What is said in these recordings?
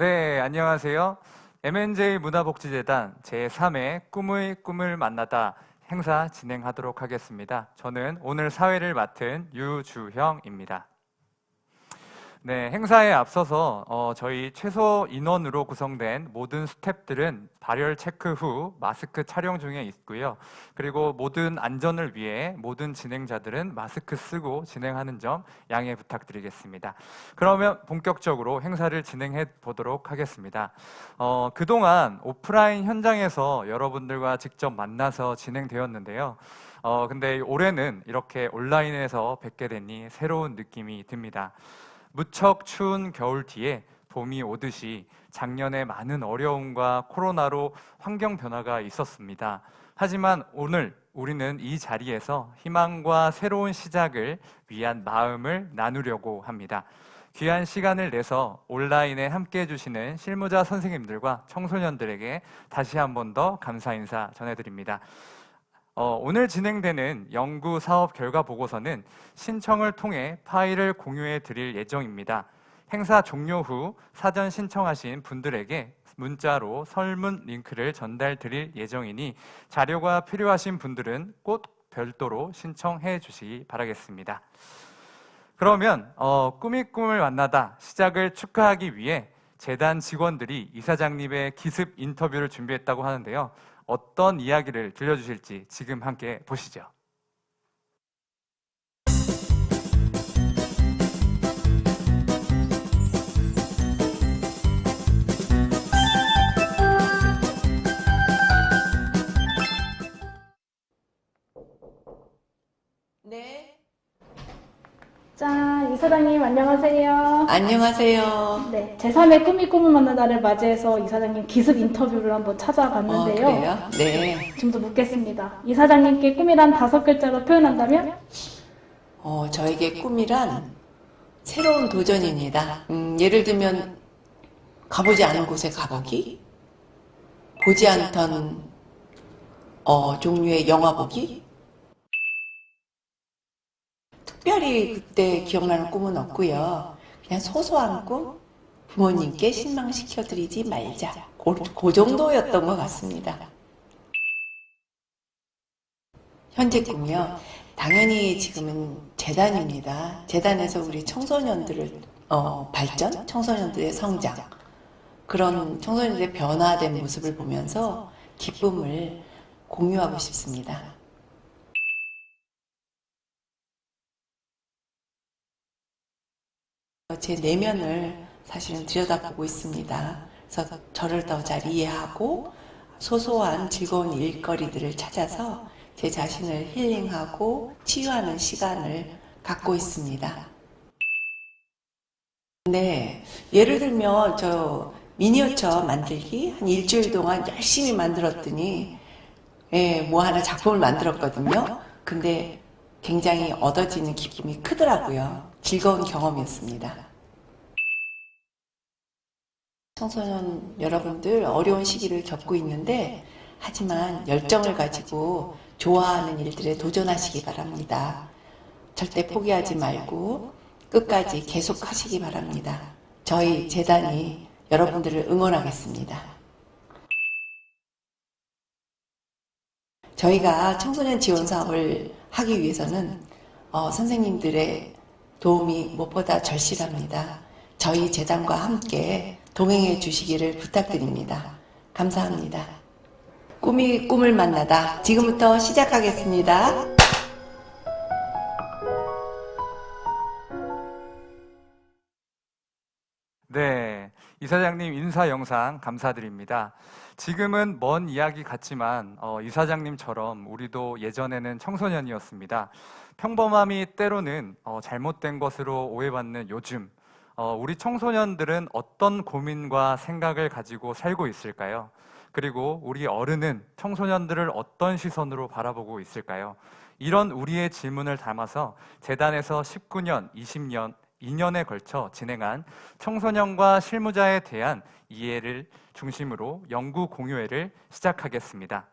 네, 안녕하세요. MNJ 문화복지재단 제3회 꿈의 꿈을 만나다 행사 진행하도록 하겠습니다. 저는 오늘 사회를 맡은 유주형입니다. 네, 행사에 앞서서 저희 최소 인원으로 구성된 모든 스태프들은 발열 체크 후 마스크 촬영 중에 있고요. 그리고 모든 안전을 위해 모든 진행자들은 마스크 쓰고 진행하는 점 양해 부탁드리겠습니다. 그러면 본격적으로 행사를 진행해 보도록 하겠습니다. 그동안 오프라인 현장에서 여러분들과 직접 만나서 진행되었는데요. 근데 올해는 이렇게 온라인에서 뵙게 되니 새로운 느낌이 듭니다. 무척 추운 겨울 뒤에 봄이 오듯이 작년에 많은 어려움과 코로나로 환경 변화가 있었습니다. 하지만 오늘 우리는 이 자리에서 희망과 새로운 시작을 위한 마음을 나누려고 합니다. 귀한 시간을 내서 온라인에 함께 해주시는 실무자 선생님들과 청소년들에게 다시 한 번 더 감사 인사 전해드립니다. 오늘 진행되는 연구 사업 결과 보고서는 신청을 통해 파일을 공유해 드릴 예정입니다. 행사 종료 후 사전 신청하신 분들에게 문자로 설문 링크를 전달 드릴 예정이니 자료가 필요하신 분들은 꼭 별도로 신청해 주시기 바라겠습니다. 그러면 꿈이 꿈을 만나다 시작을 축하하기 위해 재단 직원들이 이사장님의 기습 인터뷰를 준비했다고 하는데요. 어떤 이야기를 들려주실지 지금 함께 보시죠. 네. 자, 이사장님 안녕하세요. 안녕하세요. 네, 제3회 꿈이 꿈을 만나다를 맞이해서 이사장님 기습 인터뷰를 한번 찾아봤는데요. 그래요? 네. 좀 더 묻겠습니다. 이사장님께 꿈이란 5글자로 표현한다면? 저에게 꿈이란 새로운 도전입니다. 예를 들면 가보지 않은 곳에 가보기, 보지 않던 종류의 영화 보기. 특별히 그때 기억나는 꿈은 없고요. 그냥 소소한 꿈, 부모님께 실망시켜드리지 말자. 그 정도였던 것 같습니다. 현재 꿈이요. 당연히 지금은 재단입니다. 재단에서 우리 청소년들을 발전, 청소년들의 성장, 그런 청소년들의 변화된 모습을 보면서 기쁨을 공유하고 싶습니다. 제 내면을 사실은 들여다보고 있습니다. 그래서 저를 더 잘 이해하고 소소한 즐거운 일거리들을 찾아서 제 자신을 힐링하고 치유하는 시간을 갖고 있습니다. 네, 예를 들면 저 미니어처 만들기 한 일주일 동안 열심히 만들었더니 뭐 하나 작품을 만들었거든요. 근데 굉장히 얻어지는 기쁨이 크더라고요. 즐거운 경험이었습니다. 청소년 여러분들 어려운 시기를 겪고 있는데 하지만 열정을 가지고 좋아하는 일들에 도전하시기 바랍니다. 절대 포기하지 말고 끝까지 계속 하시기 바랍니다. 저희 재단이 여러분들을 응원하겠습니다. 저희가 청소년 지원 사업을 하기 위해서는 선생님들의 도움이 무엇보다 절실합니다. 저희 재단과 함께 동행해 주시기를 부탁드립니다. 감사합니다. 꿈이 꿈을 만나다 지금부터 시작하겠습니다. 네, 이사장님 인사 영상 감사드립니다. 지금은 먼 이야기 같지만 이사장님처럼 우리도 예전에는 청소년이었습니다. 평범함이 때로는 잘못된 것으로 오해받는 요즘, 우리 청소년들은 어떤 고민과 생각을 가지고 살고 있을까요? 그리고 우리 어른은 청소년들을 어떤 시선으로 바라보고 있을까요? 이런 우리의 질문을 담아서 재단에서 19년, 20년, 2년에 걸쳐 진행한 청소년과 실무자에 대한 이해를 중심으로 연구 공유회를 시작하겠습니다.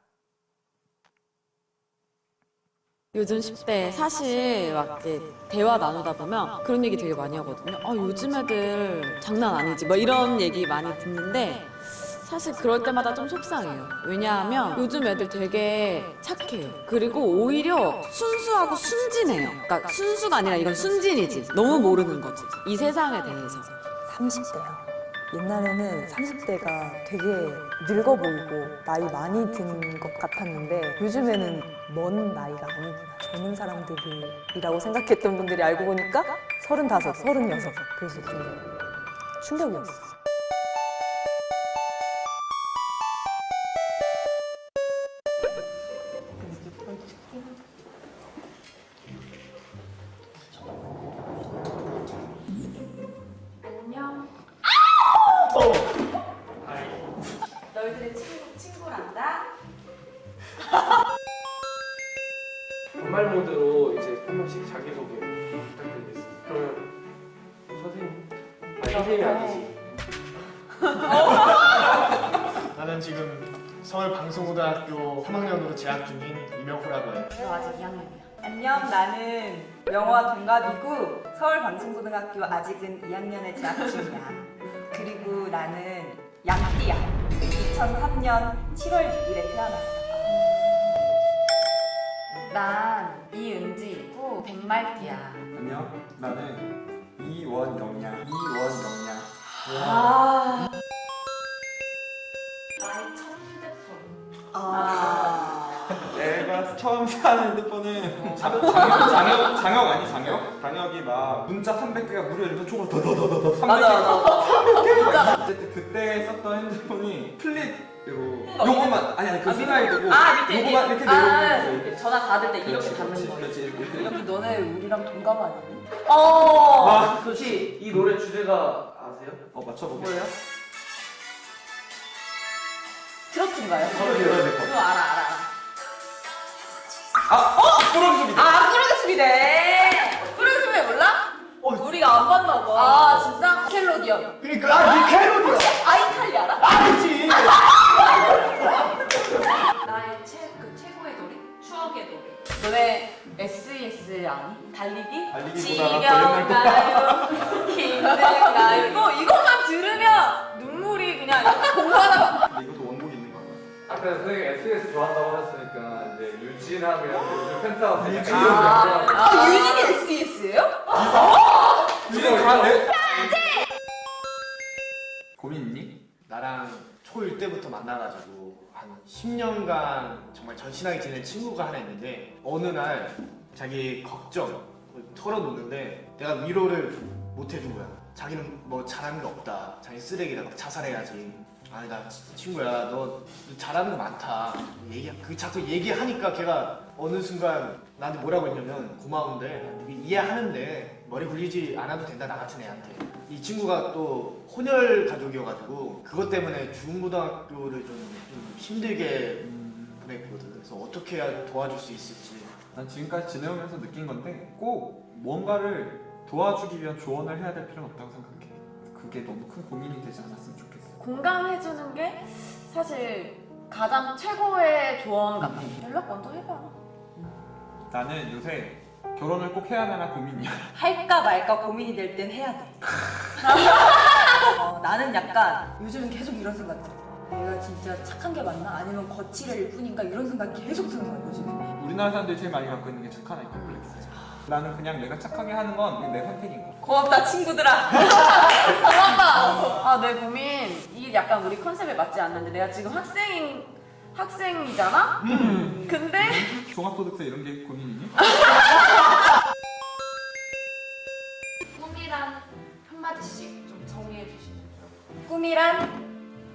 요즘 10대 사실 막 이렇게 대화 나누다 보면 그런 얘기 되게 많이 하거든요. 요즘 애들 장난 아니지. 뭐 이런 얘기 많이 듣는데 사실 그럴 때마다 좀 속상해요. 왜냐하면 요즘 애들 되게 착해요. 그리고 오히려 순수하고 순진해요. 그러니까 순수가 아니라 이건 순진이지. 너무 모르는 거지. 이 세상에 대해서. 30대요. 옛날에는 30대가 되게 늙어 보이고 나이 많이 든 것 같았는데 요즘에는 먼 나이가 아니구나. 젊은 사람들이라고 생각했던 분들이 알고 보니까 35, 36. 그래서 좀 충격이었어요. 안녕. 너희들의 친구란다. 반말 모드로 이제 한 번씩 자기소개 부탁드리겠습니다. 그러면 선생님, 아니 선생님이 아니지. 나는 지금 서울방송고등학교 3학년으로 재학 중인 이명호라고 해. 너 아직 2학년이야. 안녕, 나는 명호와 동갑이고 서울방송고등학교 아직은 2학년에 재학 중이야. 그리고 나는 양띠야. 2003년 7월 6일에 태어났어. 난 이은지이고 백말띠야. 안녕, 나는 이원영이야. 이원영이야. 나의 첫 휴대폰. 내가 처음 산 핸드폰은 장혁 아니 장혁? 장혁이 막 문자 300개가 무려 이렇게 총으로 더더더더더 300개. 어쨌든 그때 썼던 핸드폰이 플립으로 요거만 아니 그 슬라이드고 요거만 이렇게 내려오는 거. 전화 받을 때 이렇게 받는 거예요. 그렇지 이렇게. 여기 너네 우리랑 동갑 아니니? 혹시 이 노래 주제가 아세요? 맞춰보게. 뭐예요? 트로트인가요? 들어야 될 것 그거 알아. 같아. 꾸르스비네. 꾸르스비 몰라? 우리가 안 봤나 봐. 진짜? 켈로디언. 그러니까 니켈로디야. 아이칼리 알아? 알지. 나의 최고의 노래? 추억의 노래. 너네 SES 아니? 달리기? 달리기보다가 지겨운가요? 힘든가요? 이거만 들으면 눈물이 그냥 공부하다가 근데 이것도 원곡 있는 거 아니야? 아까 선생님 SBS 좋아한다고 하셨으니까 이제 유진하면 요즘 펜트하우스 유진. 유진이 SES예요? 유진 가네? 고민 있니? 나랑 초1 때부터 만나가지고 한 10년간 정말 절친하게 지낸 친구가 하나 있는데 어느 날 자기 걱정 털어놓는데 내가 위로를 못 해준 거야. 자기는 뭐 잘하는 게 없다. 자기 쓰레기다. 막 자살해야지. 아니 나 친구야 너 잘하는 거 많다. 자꾸 얘기하니까 걔가 어느 순간 나한테 뭐라고 했냐면 고마운데 이해하는데 머리 굴리지 않아도 된다 나 같은 애한테. 이 친구가 또 혼혈 가족이어가지고 그것 때문에 중고등학교를 좀 힘들게 보냈거든. 그래서 어떻게 해야 도와줄 수 있을지. 난 지금까지 지내오면서 느낀 건데 꼭 뭔가를 도와주기 위한 조언을 해야 될 필요는 없다고 생각해. 그게 너무 큰 고민이 되지 않았으면 좋겠어. 공감해주는 게 사실 가장 최고의 조언 같아. 연락 먼저 해봐. 나는 요새 결혼을 꼭 해야 하나 고민이야. 할까 말까 고민이 될 땐 해야 돼. 나는 약간 요즘은 계속 이런 생각 들어. 내가 진짜 착한 게 맞나? 아니면 거칠일 뿐인가? 이런 생각 계속 드는 거야 요즘에. 우리나라 사람들이 제일 많이 갖고 있는 게 착한 아이 컴플렉스야. 나는 그냥 내가 착하게 하는 건 내 선택인 거야. 고맙다 친구들아. 고맙다. 내 고민 이게 약간 우리 컨셉에 맞지 않는데 내가 지금 학생이잖아? 근데 종합소득세 이런 게 고민이니? 꿈이란 한마디씩 좀 정리해 주시면. 꿈이란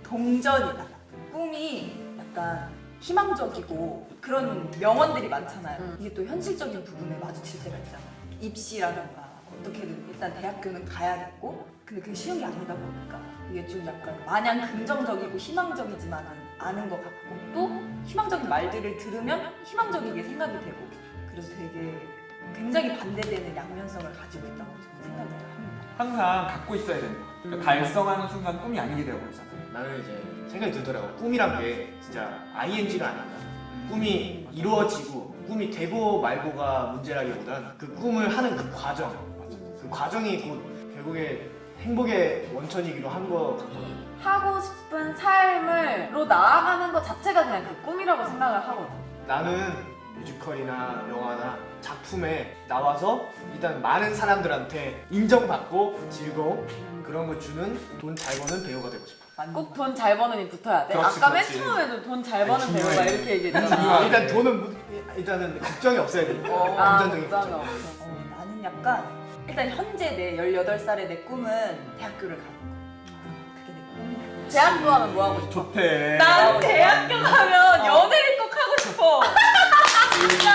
동전이다. 꿈이 약간 희망적이고 그런 명언들이 많잖아요. 이게 또 현실적인 부분에 마주칠 때가 있잖아요. 입시라던가 어떻게든 일단 대학교는 가야겠고 근데 그게 쉬운 게 아니다 보니까 이게 좀 약간 마냥 긍정적이고 희망적이지만은 않은 것 같고 또 희망적인 말들을 들으면 희망적이게 생각이 되고 그래서 되게 굉장히 반대되는 양면성을 가지고 있다고 저는 생각을 합니다. 항상 갖고 있어야 되는 거야. 그러니까 달성하는 순간 꿈이 아니게 되어버리잖아. 나는 이제 생각이 들더라고. 꿈이란 게 진짜 ing가 아닌가. 꿈이 이루어지고 꿈이 되고 말고가 문제라기보단 그 꿈을 하는 그 과정, 그 과정이 곧 결국에 행복의 원천이기도 한 것 같거든요. 하고 싶은 삶으로 나아가는 것 자체가 그냥 그 꿈이라고 생각을 하거든. 나는 뮤지컬이나 영화나 작품에 나와서 일단 많은 사람들한테 인정받고 즐거움 그런 걸 주는 돈 잘 버는 배우가 되고 싶어. 꼭 돈 잘 버는이 붙어야 돼. 그렇지, 아까 그렇지. 맨 처음에도 돈 잘 버는 중요해. 배우가 이렇게 얘기했잖아. 일단 돈은 일단은 걱정이 없어야 되니까. 금전적인 걱정. 나는 약간 일단 현재 내 18살의 내 꿈은 대학교를 가는 거. 그게 내 꿈이야. 대학교 가면 뭐 하고 싶어? 좋대. 난 대학교 가면 연애를 꼭 하고 싶어. 진짜.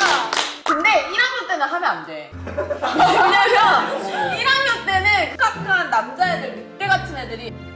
근데 1학년 때는 하면 안 돼. 왜냐면 1학년 때는 극악한 남자애들, 늑대 같은 애들이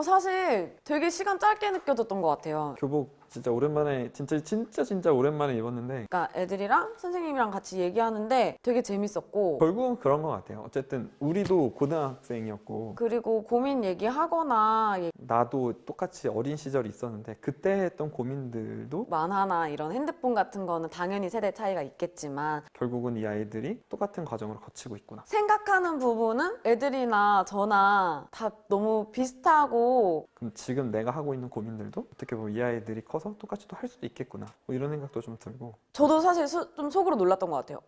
사실 되게 시간 짧게 느껴졌던 것 같아요. 교복 진짜 오랜만에 진짜 오랜만에 입었는데 그러니까 애들이랑 선생님이랑 같이 얘기하는데 되게 재밌었고 결국은 그런 것 같아요. 어쨌든 우리도 고등학생이었고 그리고 고민 얘기하거나 나도 똑같이 어린 시절이 있었는데 그때 했던 고민들도 만화나 이런 핸드폰 같은 거는 당연히 세대 차이가 있겠지만 결국은 이 아이들이 똑같은 과정을 거치고 있구나. 생각하는 부분은 애들이나 저나 다 너무 비슷하고 그럼 지금 내가 하고 있는 고민들도 어떻게 보면 이 아이들이 커서 똑같이 또 할 수도 있겠구나. 뭐 이런 생각도 좀 들고 저도 사실 좀 속으로 놀랐던 것 같아요.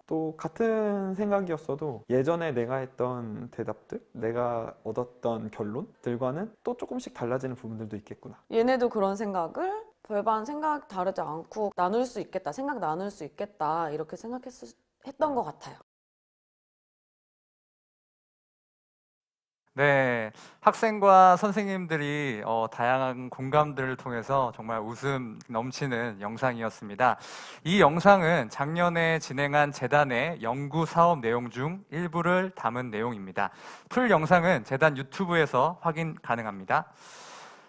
또 같은 생각이었어도 예전에 내가 했던 대답들, 내가 얻었던 결론들과는 또 조금씩 달라지는 부분들도 있겠구나. 얘네도 그런 생각을 별반 생각 다르지 않고 나눌 수 있겠다, 생각 나눌 수 있겠다 이렇게 생각했던 것 같아요. 네, 학생과 선생님들이 다양한 공감들을 통해서 정말 웃음 넘치는 영상이었습니다. 이 영상은 작년에 진행한 재단의 연구 사업 내용 중 일부를 담은 내용입니다. 풀 영상은 재단 유튜브에서 확인 가능합니다.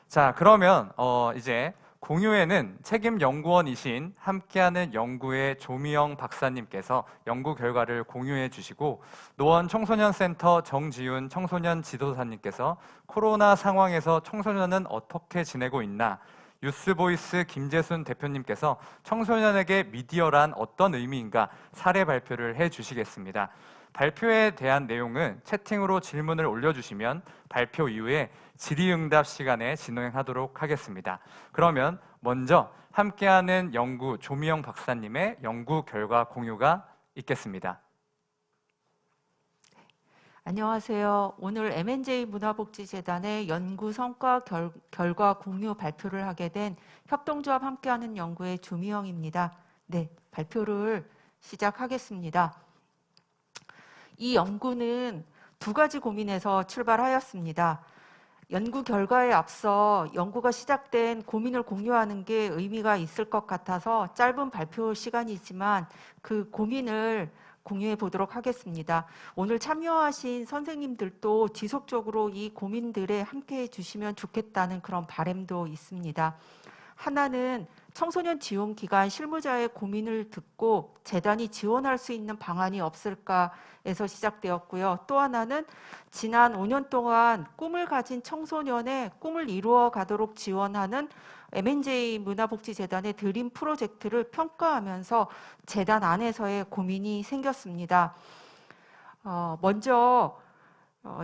자, 그러면 이제 공유에는 책임 연구원이신 함께하는 연구의 조미영 박사님께서 연구 결과를 공유해 주시고 노원 청소년센터 정지윤 청소년 지도사님께서 코로나 상황에서 청소년은 어떻게 지내고 있나 유스보이스 김재순 대표님께서 청소년에게 미디어란 어떤 의미인가 사례 발표를 해 주시겠습니다. 발표에 대한 내용은 채팅으로 질문을 올려주시면 발표 이후에 질의응답 시간에 진행하도록 하겠습니다. 그러면 먼저 함께하는 연구 조미영 박사님의 연구 결과 공유가 있겠습니다. 안녕하세요. 오늘 M&J 문화복지재단의 연구 성과 결과 공유 발표를 하게 된 협동조합 함께하는 연구의 조미영입니다. 네, 발표를 시작하겠습니다. 이 연구는 두 가지 고민에서 출발하였습니다. 연구 결과에 앞서 연구가 시작된 고민을 공유하는 게 의미가 있을 것 같아서 짧은 발표 시간이지만 그 고민을 공유해 보도록 하겠습니다. 오늘 참여하신 선생님들도 지속적으로 이 고민들에 함께해 주시면 좋겠다는 그런 바람도 있습니다. 하나는 청소년 지원 기관 실무자의 고민을 듣고 재단이 지원할 수 있는 방안이 없을까에서 시작되었고요. 또 하나는 지난 5년 동안 꿈을 가진 청소년의 꿈을 이루어 가도록 지원하는 M&J 문화복지재단의 드림 프로젝트를 평가하면서 재단 안에서의 고민이 생겼습니다. 먼저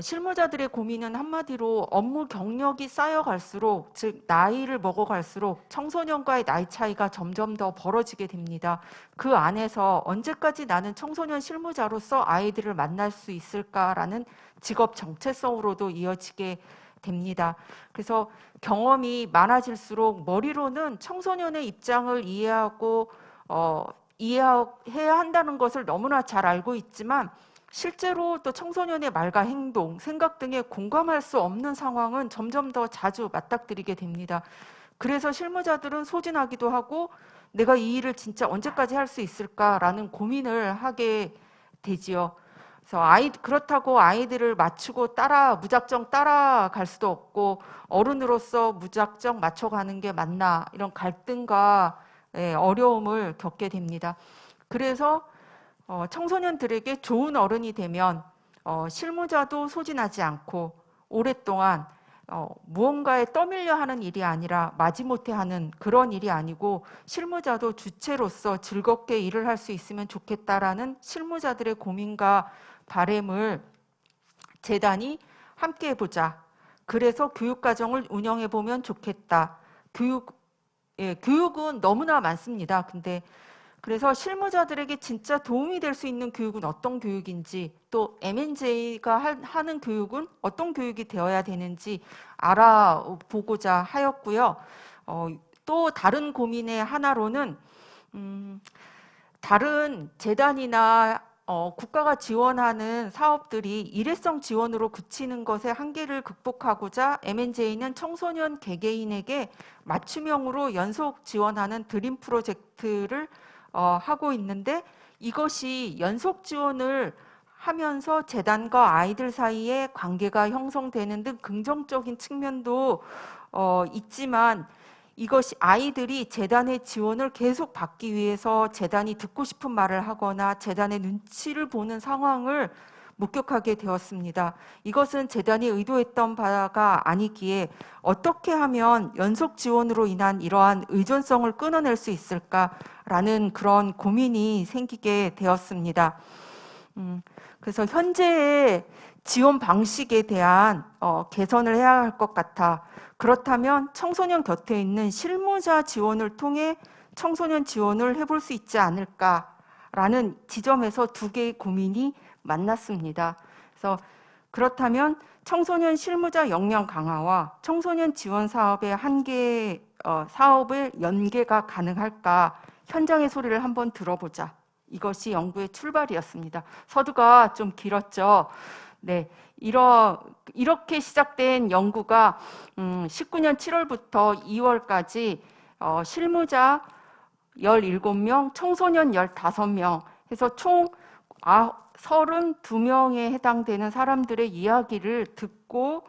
실무자들의 고민은 한마디로 업무 경력이 쌓여갈수록, 즉 나이를 먹어갈수록 청소년과의 나이 차이가 점점 더 벌어지게 됩니다. 그 안에서 언제까지 나는 청소년 실무자로서 아이들을 만날 수 있을까라는 직업 정체성으로도 이어지게 됩니다. 그래서 경험이 많아질수록 머리로는 청소년의 입장을 이해해야 한다는 것을 너무나 잘 알고 있지만 실제로 또 청소년의 말과 행동, 생각 등에 공감할 수 없는 상황은 점점 더 자주 맞닥뜨리게 됩니다. 그래서 실무자들은 소진하기도 하고 내가 이 일을 진짜 언제까지 할 수 있을까라는 고민을 하게 되지요. 그래서 그렇다고 아이들을 맞추고 무작정 따라갈 수도 없고 어른으로서 무작정 맞춰가는 게 맞나 이런 갈등과 어려움을 겪게 됩니다. 그래서 청소년들에게 좋은 어른이 되면 실무자도 소진하지 않고 오랫동안 무언가에 떠밀려 하는 일이 아니라 마지못해 하는 그런 일이 아니고 실무자도 주체로서 즐겁게 일을 할 수 있으면 좋겠다라는 실무자들의 고민과 바람을 재단이 함께 해보자. 그래서 교육과정을 운영해보면 좋겠다. 교육은 너무나 많습니다. 근데 그래서 실무자들에게 진짜 도움이 될 수 있는 교육은 어떤 교육인지, 또 M&J가 하는 교육은 어떤 교육이 되어야 되는지 알아보고자 하였고요. 또 다른 고민의 하나로는 다른 재단이나 국가가 지원하는 사업들이 일회성 지원으로 그치는 것의 한계를 극복하고자 M&J는 청소년 개개인에게 맞춤형으로 연속 지원하는 드림 프로젝트를 하고 있는데, 이것이 연속 지원을 하면서 재단과 아이들 사이에 관계가 형성되는 등 긍정적인 측면도 있지만, 이것이 아이들이 재단의 지원을 계속 받기 위해서 재단이 듣고 싶은 말을 하거나 재단의 눈치를 보는 상황을 목격하게 되었습니다. 이것은 재단이 의도했던 바가 아니기에 어떻게 하면 연속 지원으로 인한 이러한 의존성을 끊어낼 수 있을까라는 그런 고민이 생기게 되었습니다. 그래서 현재의 지원 방식에 대한 개선을 해야 할 것 같아. 그렇다면 청소년 곁에 있는 실무자 지원을 통해 청소년 지원을 해볼 수 있지 않을까라는 지점에서 두 개의 고민이 만났습니다. 그래서 그렇다면 청소년 실무자 역량 강화와 청소년 지원 사업의 사업의 연계가 가능할까? 현장의 소리를 한번 들어보자. 이것이 연구의 출발이었습니다. 서두가 좀 길었죠. 네, 이렇게 시작된 연구가 19년 7월부터 2월까지 실무자 17명, 청소년 15명 해서 총 32명에 해당되는 사람들의 이야기를 듣고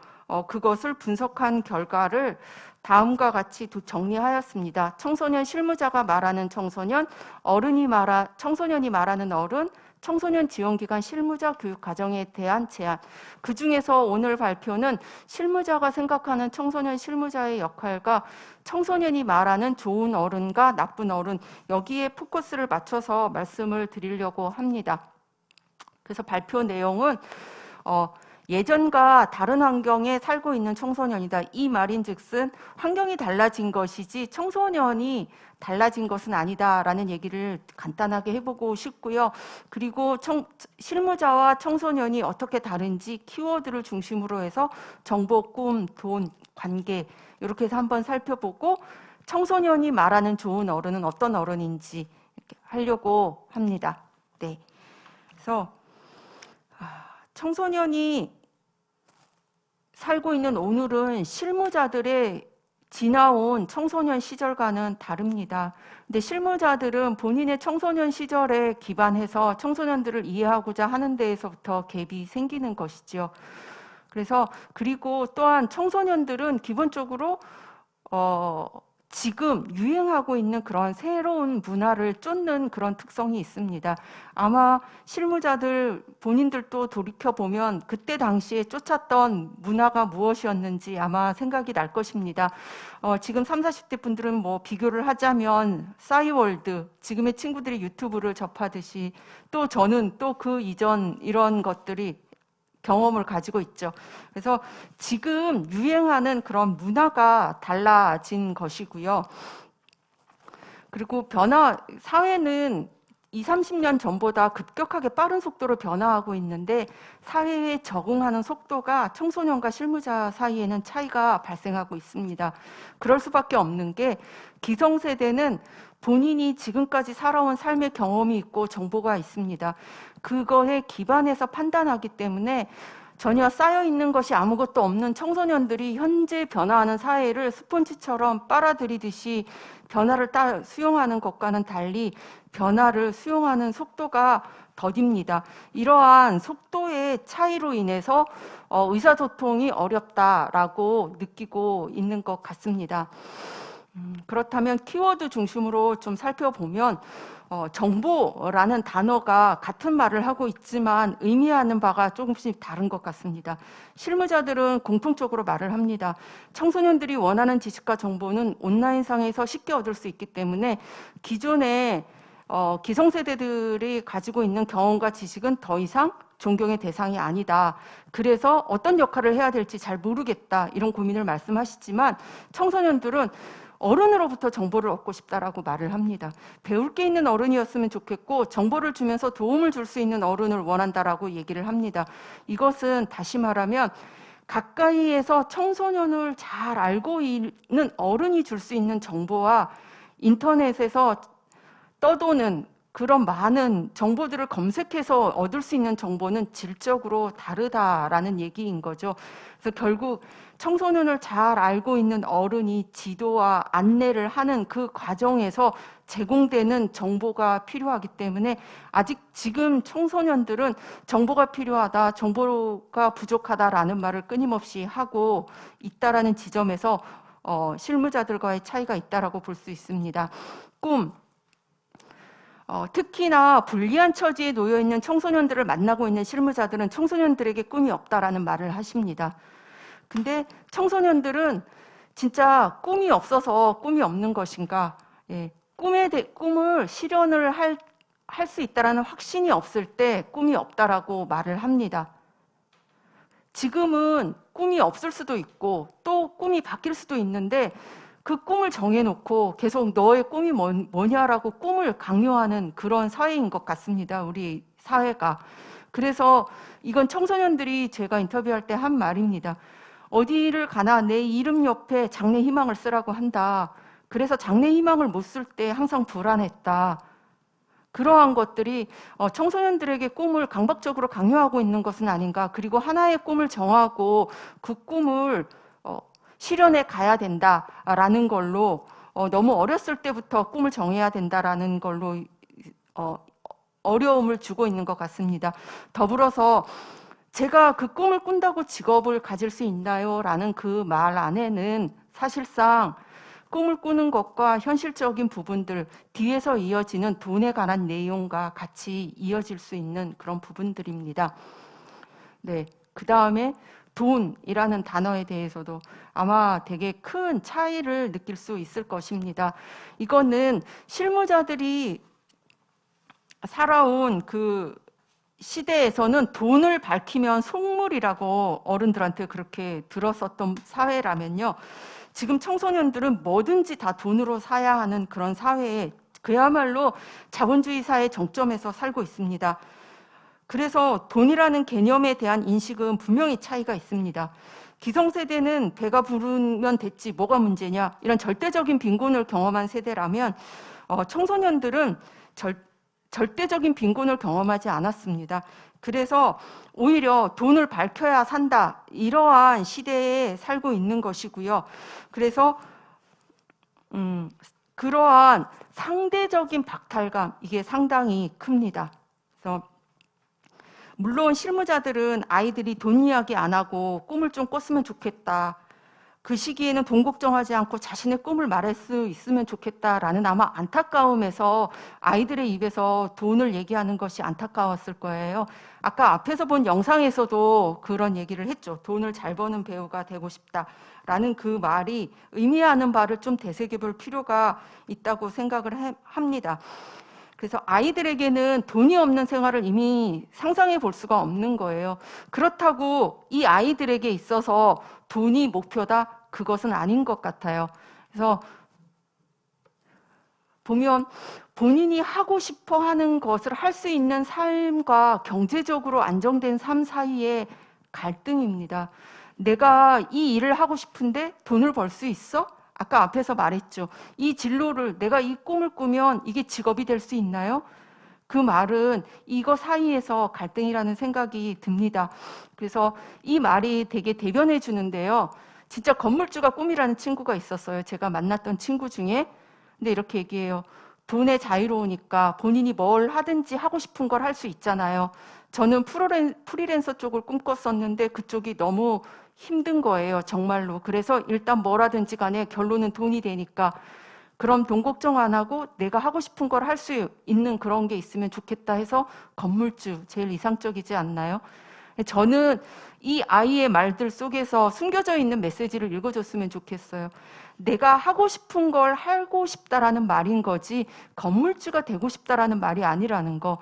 그것을 분석한 결과를 다음과 같이 정리하였습니다. 청소년 실무자가 말하는 청소년, 청소년이 말하는 어른, 청소년 지원기관 실무자 교육 과정에 대한 제안. 그 중에서 오늘 발표는 실무자가 생각하는 청소년 실무자의 역할과 청소년이 말하는 좋은 어른과 나쁜 어른, 여기에 포커스를 맞춰서 말씀을 드리려고 합니다. 그래서 발표 내용은 예전과 다른 환경에 살고 있는 청소년이다. 이 말인즉슨 환경이 달라진 것이지 청소년이 달라진 것은 아니다라는 얘기를 간단하게 해보고 싶고요. 그리고 실무자와 청소년이 어떻게 다른지 키워드를 중심으로 해서 정보, 꿈, 돈, 관계 이렇게 해서 한번 살펴보고 청소년이 말하는 좋은 어른은 어떤 어른인지 이렇게 하려고 합니다. 네. 그래서 청소년이 살고 있는 오늘은 실무자들의 지나온 청소년 시절과는 다릅니다. 근데 실무자들은 본인의 청소년 시절에 기반해서 청소년들을 이해하고자 하는 데에서부터 갭이 생기는 것이죠. 그리고 또한 청소년들은 기본적으로 지금 유행하고 있는 그런 새로운 문화를 쫓는 그런 특성이 있습니다. 아마 실무자들 본인들도 돌이켜보면 그때 당시에 쫓았던 문화가 무엇이었는지 아마 생각이 날 것입니다. 지금 30, 40대 분들은 뭐 비교를 하자면 싸이월드, 지금의 친구들이 유튜브를 접하듯이 또 저는 또 그 이전 이런 것들이 경험을 가지고 있죠. 그래서 지금 유행하는 그런 문화가 달라진 것이고요. 그리고 사회는 20, 30년 전보다 급격하게 빠른 속도로 변화하고 있는데 사회에 적응하는 속도가 청소년과 실무자 사이에는 차이가 발생하고 있습니다. 그럴 수밖에 없는 게 기성세대는 본인이 지금까지 살아온 삶의 경험이 있고 정보가 있습니다. 그거에 기반해서 판단하기 때문에 전혀 쌓여있는 것이 아무것도 없는 청소년들이 현재 변화하는 사회를 스폰지처럼 빨아들이듯이 변화를 수용하는 것과는 달리 변화를 수용하는 속도가 더딥니다. 이러한 속도의 차이로 인해서 의사소통이 어렵다라고 느끼고 있는 것 같습니다. 그렇다면 키워드 중심으로 좀 살펴보면 정보라는 단어가 같은 말을 하고 있지만 의미하는 바가 조금씩 다른 것 같습니다. 실무자들은 공통적으로 말을 합니다. 청소년들이 원하는 지식과 정보는 온라인상에서 쉽게 얻을 수 있기 때문에 기존의 기성세대들이 가지고 있는 경험과 지식은 더 이상 존경의 대상이 아니다. 그래서 어떤 역할을 해야 될지 잘 모르겠다. 이런 고민을 말씀하시지만 청소년들은 어른으로부터 정보를 얻고 싶다라고 말을 합니다. 배울 게 있는 어른이었으면 좋겠고 정보를 주면서 도움을 줄 수 있는 어른을 원한다라고 얘기를 합니다. 이것은 다시 말하면 가까이에서 청소년을 잘 알고 있는 어른이 줄 수 있는 정보와 인터넷에서 떠도는 그런 많은 정보들을 검색해서 얻을 수 있는 정보는 질적으로 다르다라는 얘기인 거죠. 그래서 결국 청소년을 잘 알고 있는 어른이 지도와 안내를 하는 그 과정에서 제공되는 정보가 필요하기 때문에 아직 지금 청소년들은 정보가 필요하다, 정보가 부족하다라는 말을 끊임없이 하고 있다라는 지점에서 실무자들과의 차이가 있다라고 볼 수 있습니다. 꿈. 특히나 불리한 처지에 놓여 있는 청소년들을 만나고 있는 실무자들은 청소년들에게 꿈이 없다라는 말을 하십니다. 근데 청소년들은 진짜 꿈이 없어서 꿈이 없는 것인가? 꿈을 실현을 할 수 있다라는 확신이 없을 때 꿈이 없다라고 말을 합니다. 지금은 꿈이 없을 수도 있고 또 꿈이 바뀔 수도 있는데 그 꿈을 정해놓고 계속 너의 꿈이 뭐냐라고 꿈을 강요하는 그런 사회인 것 같습니다. 우리 사회가. 그래서 이건 청소년들이 제가 인터뷰할 때 한 말입니다. 어디를 가나 내 이름 옆에 장래 희망을 쓰라고 한다. 그래서 장래 희망을 못 쓸 때 항상 불안했다. 그러한 것들이 청소년들에게 꿈을 강박적으로 강요하고 있는 것은 아닌가. 그리고 하나의 꿈을 정하고 그 꿈을 실현해 가야 된다라는 걸로 너무 어렸을 때부터 꿈을 정해야 된다라는 걸로 어려움을 주고 있는 것 같습니다. 더불어서 제가 그 꿈을 꾼다고 직업을 가질 수 있나요? 라는 그 말 안에는 사실상 꿈을 꾸는 것과 현실적인 부분들, 뒤에서 이어지는 돈에 관한 내용과 같이 이어질 수 있는 그런 부분들입니다. 네, 그 다음에 돈이라는 단어에 대해서도 아마 되게 큰 차이를 느낄 수 있을 것입니다. 이거는 실무자들이 살아온 그 시대에서는 돈을 밝히면 속물이라고 어른들한테 그렇게 들었었던 사회라면요. 지금 청소년들은 뭐든지 다 돈으로 사야 하는 그런 사회에 그야말로 자본주의 사회 정점에서 살고 있습니다. 그래서 돈이라는 개념에 대한 인식은 분명히 차이가 있습니다. 기성세대는 배가 부르면 됐지 뭐가 문제냐 이런 절대적인 빈곤을 경험한 세대라면 청소년들은 절대적인 빈곤을 경험하지 않았습니다. 그래서 오히려 돈을 밝혀야 산다 이러한 시대에 살고 있는 것이고요. 그래서 그러한 상대적인 박탈감 이게 상당히 큽니다. 그래서 물론 실무자들은 아이들이 돈 이야기 안 하고 꿈을 좀 꿨으면 좋겠다. 그 시기에는 돈 걱정하지 않고 자신의 꿈을 말할 수 있으면 좋겠다라는 아마 안타까움에서 아이들의 입에서 돈을 얘기하는 것이 안타까웠을 거예요. 아까 앞에서 본 영상에서도 그런 얘기를 했죠. 돈을 잘 버는 배우가 되고 싶다라는 그 말이 의미하는 바를 좀 되새겨볼 필요가 있다고 생각을 합니다. 그래서 아이들에게는 돈이 없는 생활을 이미 상상해 볼 수가 없는 거예요. 그렇다고 이 아이들에게 있어서 돈이 목표다? 그것은 아닌 것 같아요. 그래서 보면 본인이 하고 싶어 하는 것을 할 수 있는 삶과 경제적으로 안정된 삶 사이의 갈등입니다. 내가 이 일을 하고 싶은데 돈을 벌 수 있어? 아까 앞에서 말했죠. 이 진로를 내가 이 꿈을 꾸면 이게 직업이 될 수 있나요? 그 말은 이거 사이에서 갈등이라는 생각이 듭니다. 그래서 이 말이 되게 대변해 주는데요. 진짜 건물주가 꿈이라는 친구가 있었어요. 제가 만났던 친구 중에. 근데 이렇게 얘기해요. 돈에 자유로우니까 본인이 뭘 하든지 하고 싶은 걸 할 수 있잖아요. 저는 프리랜서 쪽을 꿈꿨었는데 그쪽이 너무 힘든 거예요, 정말로. 그래서 일단 뭐라든지 간에 결론은 돈이 되니까 그럼 돈 걱정 안 하고 내가 하고 싶은 걸 할 수 있는 그런 게 있으면 좋겠다 해서 건물주, 제일 이상적이지 않나요? 저는 이 아이의 말들 속에서 숨겨져 있는 메시지를 읽어줬으면 좋겠어요. 내가 하고 싶은 걸 하고 싶다라는 말인 거지 건물주가 되고 싶다라는 말이 아니라는 거.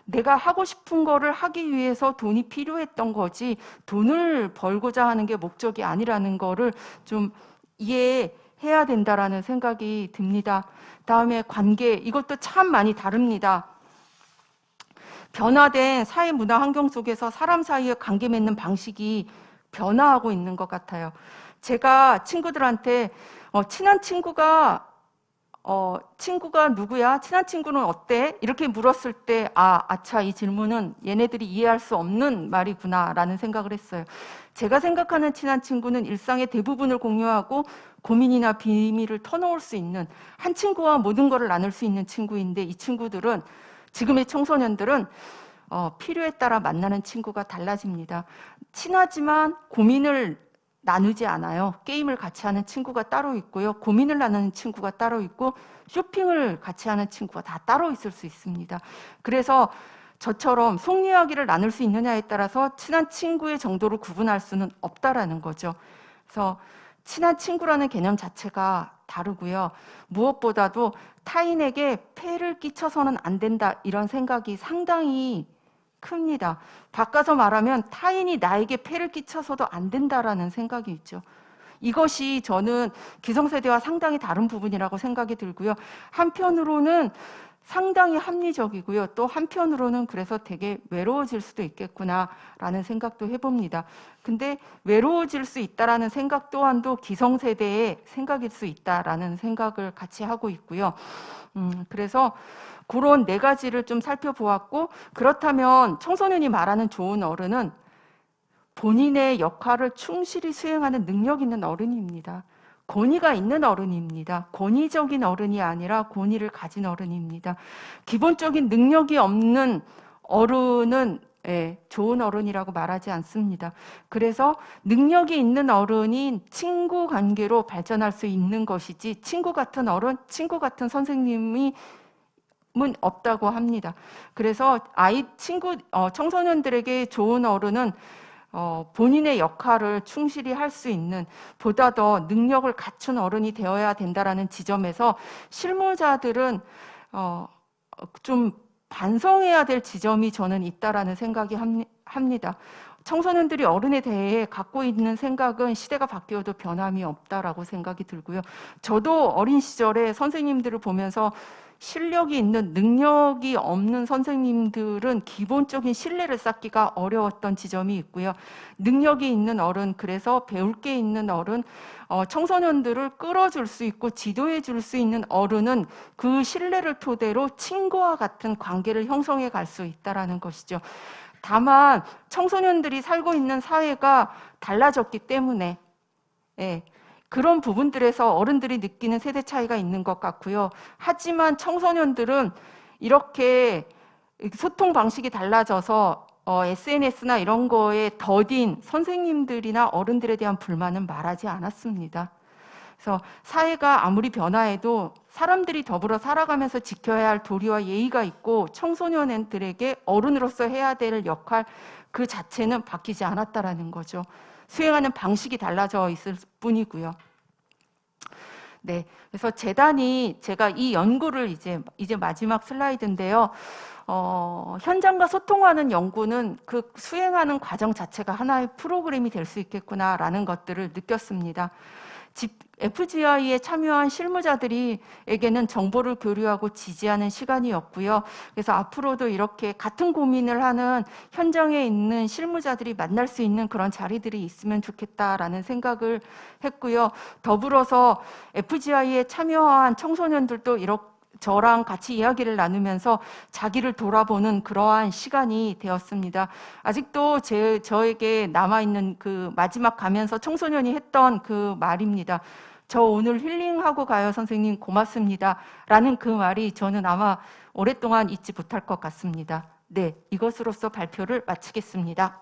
내가 하고 싶은 거를 하기 위해서 돈이 필요했던 거지 돈을 벌고자 하는 게 목적이 아니라는 거를 좀 이해해야 된다라는 생각이 듭니다. 다음에 관계, 이것도 참 많이 다릅니다. 변화된 사회 문화 환경 속에서 사람 사이의 관계 맺는 방식이 변화하고 있는 것 같아요. 제가 친구들한테 친한 친구가 누구야? 친한 친구는 어때? 이렇게 물었을 때 아차, 이 질문은 얘네들이 이해할 수 없는 말이구나 라는 생각을 했어요. 제가 생각하는 친한 친구는 일상의 대부분을 공유하고 고민이나 비밀을 터놓을 수 있는, 한 친구와 모든 것을 나눌 수 있는 친구인데, 이 친구들은, 지금의 청소년들은 필요에 따라 만나는 친구가 달라집니다. 친하지만 고민을 나누지 않아요. 게임을 같이 하는 친구가 따로 있고요. 고민을 나누는 친구가 따로 있고, 쇼핑을 같이 하는 친구가 다 따로 있을 수 있습니다. 그래서 저처럼 속 이야기를 나눌 수 있느냐에 따라서 친한 친구의 정도를 구분할 수는 없다라는 거죠. 그래서 친한 친구라는 개념 자체가 다르고요. 무엇보다도 타인에게 폐를 끼쳐서는 안 된다, 이런 생각이 상당히 큽니다. 바꿔서 말하면 타인이 나에게 폐를 끼쳐서도 안 된다라는 생각이 있죠. 이것이 저는 기성세대와 상당히 다른 부분이라고 생각이 들고요. 한편으로는 상당히 합리적이고요. 또 한편으로는 그래서 되게 외로워질 수도 있겠구나라는 생각도 해봅니다. 근데 외로워질 수 있다라는 생각 또한도 기성세대의 생각일 수 있다라는 생각을 같이 하고 있고요. 그래서 그런 네 가지를 좀 살펴보았고, 그렇다면 청소년이 말하는 좋은 어른은 본인의 역할을 충실히 수행하는 능력 있는 어른입니다. 권위가 있는 어른입니다. 권위적인 어른이 아니라 권위를 가진 어른입니다. 기본적인 능력이 없는 어른은 좋은 어른이라고 말하지 않습니다. 그래서 능력이 있는 어른이 친구 관계로 발전할 수 있는 것이지, 친구 같은 어른, 친구 같은 선생님이 없다고 합니다. 그래서 청소년들에게 좋은 어른은 본인의 역할을 충실히 할 수 있는, 보다 더 능력을 갖춘 어른이 되어야 된다라는 지점에서 실무자들은 좀 반성해야 될 지점이 저는 있다라는 생각이 합니다. 청소년들이 어른에 대해 갖고 있는 생각은 시대가 바뀌어도 변함이 없다라고 생각이 들고요. 저도 어린 시절에 선생님들을 보면서 실력이 있는, 능력이 없는 선생님들은 기본적인 신뢰를 쌓기가 어려웠던 지점이 있고요. 능력이 있는 어른, 그래서 배울 게 있는 어른, 청소년들을 끌어줄 수 있고 지도해 줄 수 있는 어른은 그 신뢰를 토대로 친구와 같은 관계를 형성해 갈 수 있다는 것이죠. 다만 청소년들이 살고 있는 사회가 달라졌기 때문에 그런 부분들에서 어른들이 느끼는 세대 차이가 있는 것 같고요. 하지만 청소년들은 이렇게 소통 방식이 달라져서 SNS나 이런 거에 더딘 선생님들이나 어른들에 대한 불만은 말하지 않았습니다. 그래서 사회가 아무리 변화해도 사람들이 더불어 살아가면서 지켜야 할 도리와 예의가 있고, 청소년들에게 어른으로서 해야 될 역할 그 자체는 바뀌지 않았다라는 거죠. 수행하는 방식이 달라져 있을 뿐이고요. 네, 그래서 재단이, 제가 이 연구를 이제 마지막 슬라이드인데요. 현장과 소통하는 연구는 그 수행하는 과정 자체가 하나의 프로그램이 될 수 있겠구나라는 것들을 느꼈습니다. FGI에 참여한 실무자들에게는 정보를 교류하고 지지하는 시간이었고요. 그래서 앞으로도 이렇게 같은 고민을 하는 현장에 있는 실무자들이 만날 수 있는 그런 자리들이 있으면 좋겠다라는 생각을 했고요. 더불어서 FGI에 참여한 청소년들도 이렇게 저랑 같이 이야기를 나누면서 자기를 돌아보는 그러한 시간이 되었습니다. 아직도 저에게 남아있는 그 마지막 가면서 청소년이 했던 그 말입니다. 저 오늘 힐링하고 가요, 선생님. 고맙습니다. 라는 그 말이 저는 아마 오랫동안 잊지 못할 것 같습니다. 네, 이것으로서 발표를 마치겠습니다.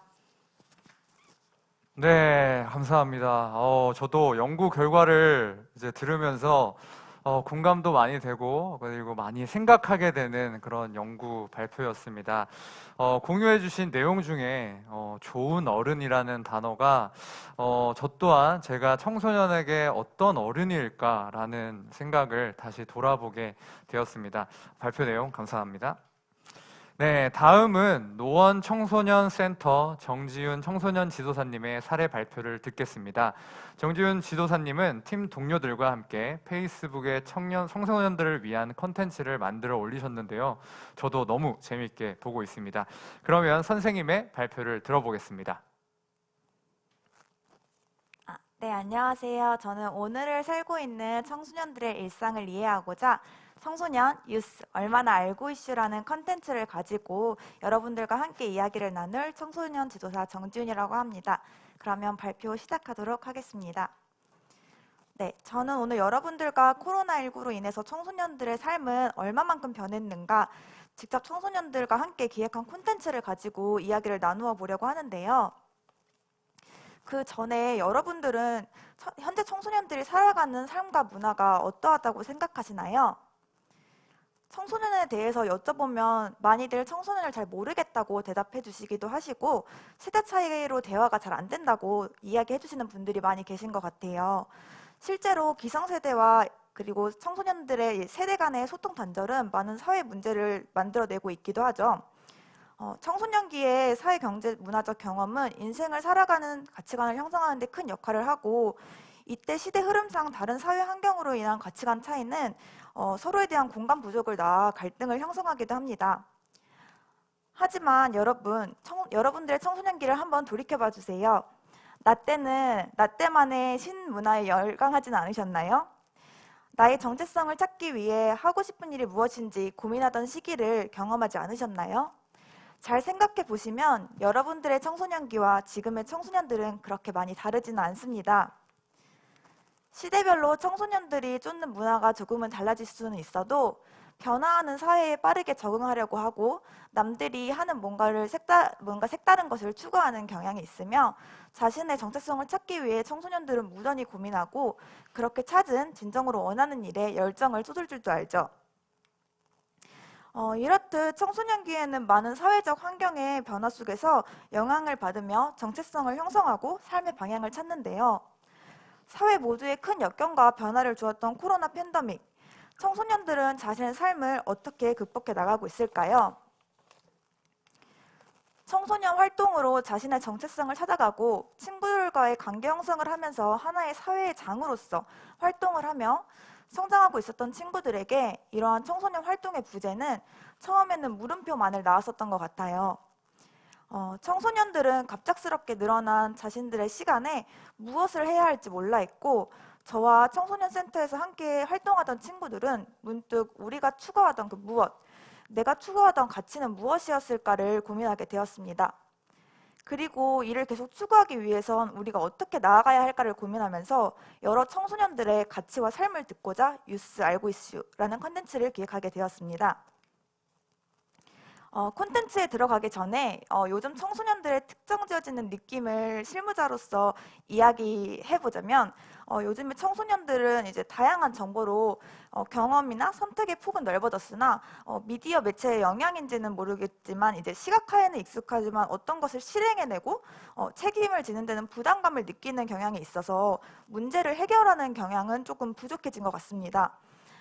네, 감사합니다. 저도 연구 결과를 이제 들으면서 공감도 많이 되고 그리고 많이 생각하게 되는 그런 연구 발표였습니다. 공유해주신 내용 중에 좋은 어른이라는 단어가 저 또한 제가 청소년에게 어떤 어른일까라는 생각을 다시 돌아보게 되었습니다. 발표 내용 감사합니다. 네, 다음은 노원 청소년 센터 정지윤 청소년 지도사님의 사례 발표를 듣겠습니다. 정지윤 지도사님은 팀 동료들과 함께 페이스북에 청소년들을 위한 컨텐츠를 만들어 올리셨는데요. 저도 너무 재밌게 보고 있습니다. 그러면 선생님의 발표를 들어보겠습니다. 네, 안녕하세요. 저는 오늘을 살고 있는 청소년들의 일상을 이해하고자 청소년 뉴스 얼마나 알고 이슈라는 컨텐츠를 가지고 여러분들과 함께 이야기를 나눌 청소년 지도사 정지윤이라고 합니다. 그러면 발표 시작하도록 하겠습니다. 네, 저는 오늘 여러분들과 코로나19로 인해서 청소년들의 삶은 얼마만큼 변했는가 직접 청소년들과 함께 기획한 콘텐츠를 가지고 이야기를 나누어 보려고 하는데요. 그 전에 여러분들은 현재 청소년들이 살아가는 삶과 문화가 어떠하다고 생각하시나요? 청소년에 대해서 여쭤보면 많이들 청소년을 잘 모르겠다고 대답해 주시기도 하시고 세대 차이로 대화가 잘 안 된다고 이야기해 주시는 분들이 많이 계신 것 같아요. 실제로 기성세대와 그리고 청소년들의 세대 간의 소통 단절은 많은 사회 문제를 만들어내고 있기도 하죠. 청소년기의 사회, 경제, 문화적 경험은 인생을 살아가는 가치관을 형성하는 데 큰 역할을 하고 이때 시대 흐름상 다른 사회 환경으로 인한 가치관 차이는 서로에 대한 공감 부족을 낳아 갈등을 형성하기도 합니다. 하지만 여러분들의 청소년기를 한번 돌이켜봐 주세요. 나 때만의 신문화에 열광하지는 않으셨나요? 나의 정체성을 찾기 위해 하고 싶은 일이 무엇인지 고민하던 시기를 경험하지 않으셨나요? 잘 생각해 보시면 여러분들의 청소년기와 지금의 청소년들은 그렇게 많이 다르지는 않습니다. 시대별로 청소년들이 쫓는 문화가 조금은 달라질 수는 있어도 변화하는 사회에 빠르게 적응하려고 하고 남들이 하는 뭔가 색다른 것을 추구하는 경향이 있으며 자신의 정체성을 찾기 위해 청소년들은 무던히 고민하고 그렇게 찾은 진정으로 원하는 일에 열정을 쏟을 줄도 알죠. 이렇듯 청소년기에는 많은 사회적 환경의 변화 속에서 영향을 받으며 정체성을 형성하고 삶의 방향을 찾는데요. 사회 모두에 큰 역경과 변화를 주었던 코로나 팬데믹, 청소년들은 자신의 삶을 어떻게 극복해 나가고 있을까요? 청소년 활동으로 자신의 정체성을 찾아가고 친구들과의 관계 형성을 하면서 하나의 사회의 장으로서 활동을 하며 성장하고 있었던 친구들에게 이러한 청소년 활동의 부재는 처음에는 물음표만을 낳았었던 것 같아요. 청소년들은 갑작스럽게 늘어난 자신들의 시간에 무엇을 해야 할지 몰라 했고 저와 청소년 센터에서 함께 활동하던 친구들은 문득 우리가 추구하던 그 무엇, 내가 추구하던 가치는 무엇이었을까를 고민하게 되었습니다. 그리고 이를 계속 추구하기 위해선 우리가 어떻게 나아가야 할까를 고민하면서 여러 청소년들의 가치와 삶을 듣고자 뉴스 알고 이슈라는 콘텐츠를 기획하게 되었습니다. 콘텐츠에 들어가기 전에 요즘 청소년들의 특정 지어지는 느낌을 실무자로서 이야기해보자면 요즘에 청소년들은 이제 다양한 정보로 경험이나 선택의 폭은 넓어졌으나 미디어 매체의 영향인지는 모르겠지만 이제 시각화에는 익숙하지만 어떤 것을 실행해내고 책임을 지는 데는 부담감을 느끼는 경향이 있어서 문제를 해결하는 경향은 조금 부족해진 것 같습니다.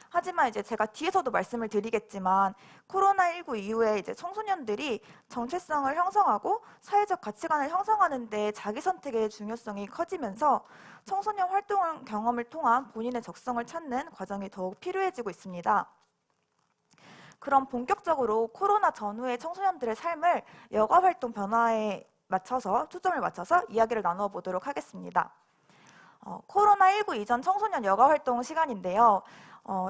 하지만 이제 제가 뒤에서도 말씀을 드리겠지만 코로나19 이후에 이제 청소년들이 정체성을 형성하고 사회적 가치관을 형성하는 데 자기 선택의 중요성이 커지면서 청소년 활동 경험을 통한 본인의 적성을 찾는 과정이 더욱 필요해지고 있습니다. 그럼 본격적으로 코로나 전후의 청소년들의 삶을 여가 활동 변화에 초점을 맞춰서 이야기를 나누어 보도록 하겠습니다. 코로나19 이전 청소년 여가 활동 시간인데요.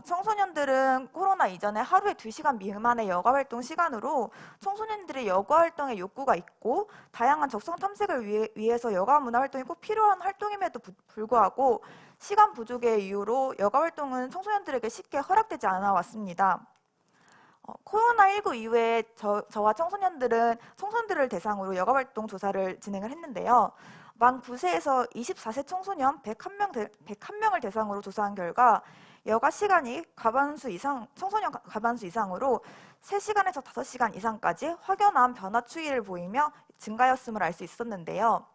청소년들은 코로나 이전에 하루에 2시간 미만의 여가 활동 시간으로 청소년들의 여가 활동에 욕구가 있고 다양한 적성 탐색을 위해서 여가 문화 활동이 꼭 필요한 활동임에도 불구하고 시간 부족의 이유로 여가 활동은 청소년들에게 쉽게 허락되지 않아 왔습니다. 코로나19 이후에 저와 청소년들을 대상으로 여가 활동 조사를 진행을 했는데요. 만 9세에서 24세 청소년 101명을 대상으로 조사한 결과 여가 시간이 청소년 과반수 이상으로 3시간에서 5시간 이상까지 확연한 변화 추이를 보이며 증가였음을 알 수 있었는데요.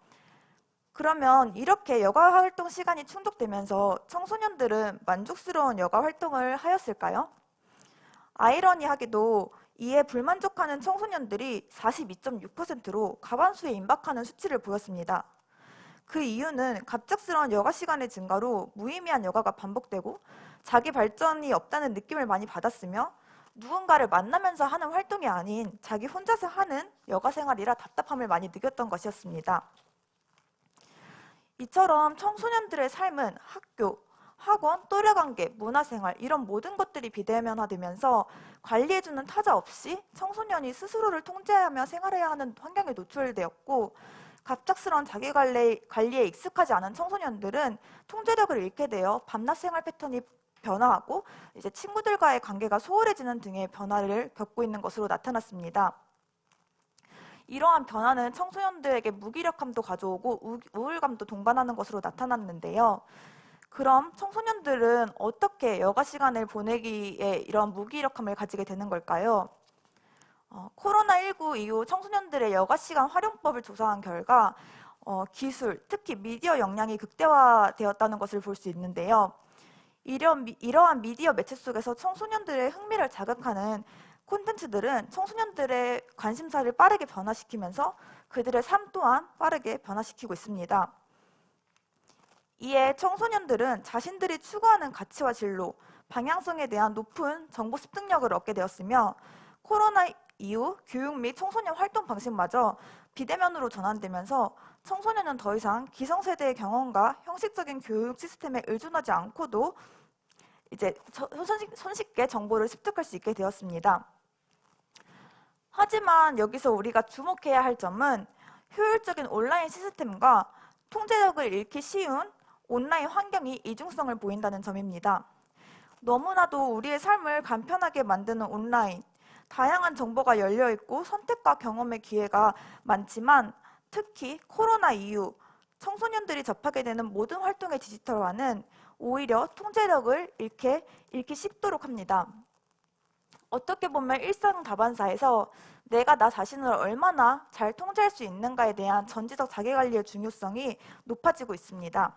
그러면 이렇게 여가 활동 시간이 충족되면서 청소년들은 만족스러운 여가 활동을 하였을까요? 아이러니하게도 이에 불만족하는 청소년들이 42.6%로 과반수에 임박하는 수치를 보였습니다. 그 이유는 갑작스러운 여가 시간의 증가로 무의미한 여가가 반복되고 자기 발전이 없다는 느낌을 많이 받았으며 누군가를 만나면서 하는 활동이 아닌 자기 혼자서 하는 여가 생활이라 답답함을 많이 느꼈던 것이었습니다. 이처럼 청소년들의 삶은 학교, 학원, 또래관계, 문화생활 이런 모든 것들이 비대면화되면서 관리해주는 타자 없이 청소년이 스스로를 통제하며 생활해야 하는 환경에 노출되었고 갑작스러운 자기관리에 익숙하지 않은 청소년들은 통제력을 잃게 되어 밤낮 생활 패턴이 변화하고 이제 친구들과의 관계가 소홀해지는 등의 변화를 겪고 있는 것으로 나타났습니다. 이러한 변화는 청소년들에게 무기력함도 가져오고 우울감도 동반하는 것으로 나타났는데요. 그럼 청소년들은 어떻게 여가 시간을 보내기에 이런 무기력함을 가지게 되는 걸까요? 코로나19 이후 청소년들의 여가 시간 활용법을 조사한 결과 기술, 특히 미디어 역량이 극대화되었다는 것을 볼 수 있는데요. 이러한 미디어 매체 속에서 청소년들의 흥미를 자극하는 콘텐츠들은 청소년들의 관심사를 빠르게 변화시키면서 그들의 삶 또한 빠르게 변화시키고 있습니다. 이에 청소년들은 자신들이 추구하는 가치와 진로, 방향성에 대한 높은 정보 습득력을 얻게 되었으며 코로나 이후 교육 및 청소년 활동 방식마저 비대면으로 전환되면서 청소년은 더 이상 기성세대의 경험과 형식적인 교육 시스템에 의존하지 않고도 이제 손쉽게 정보를 습득할 수 있게 되었습니다. 하지만 여기서 우리가 주목해야 할 점은 효율적인 온라인 시스템과 통제력을 잃기 쉬운 온라인 환경이 이중성을 보인다는 점입니다. 너무나도 우리의 삶을 간편하게 만드는 온라인, 다양한 정보가 열려있고 선택과 경험의 기회가 많지만 특히 코로나 이후 청소년들이 접하게 되는 모든 활동의 디지털화는 오히려 통제력을 잃기 쉽도록 합니다. 어떻게 보면 일상 다반사에서 내가 나 자신을 얼마나 잘 통제할 수 있는가에 대한 전지적 자기관리의 중요성이 높아지고 있습니다.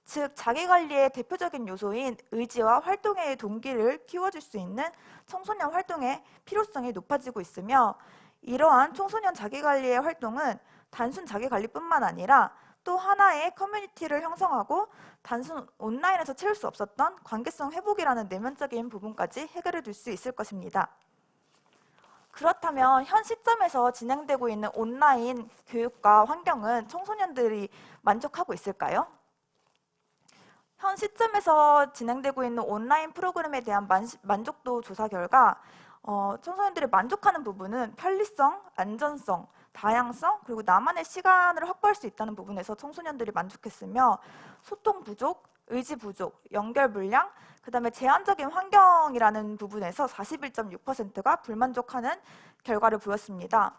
즉, 자기관리의 대표적인 요소인 의지와 활동의 동기를 키워줄 수 있는 청소년 활동의 필요성이 높아지고 있으며 이러한 청소년 자기관리의 활동은 단순 자기관리뿐만 아니라 또 하나의 커뮤니티를 형성하고 단순 온라인에서 채울 수 없었던 관계성 회복이라는 내면적인 부분까지 해결해 줄 수 있을 것입니다. 그렇다면 현 시점에서 진행되고 있는 온라인 교육과 환경은 청소년들이 만족하고 있을까요? 현 시점에서 진행되고 있는 온라인 프로그램에 대한 만족도 조사 결과 청소년들이 만족하는 부분은 편리성, 안전성, 다양성, 그리고 나만의 시간을 확보할 수 있다는 부분에서 청소년들이 만족했으며 소통 부족, 의지 부족, 연결 불량, 그 다음에 제한적인 환경이라는 부분에서 41.6%가 불만족하는 결과를 보였습니다.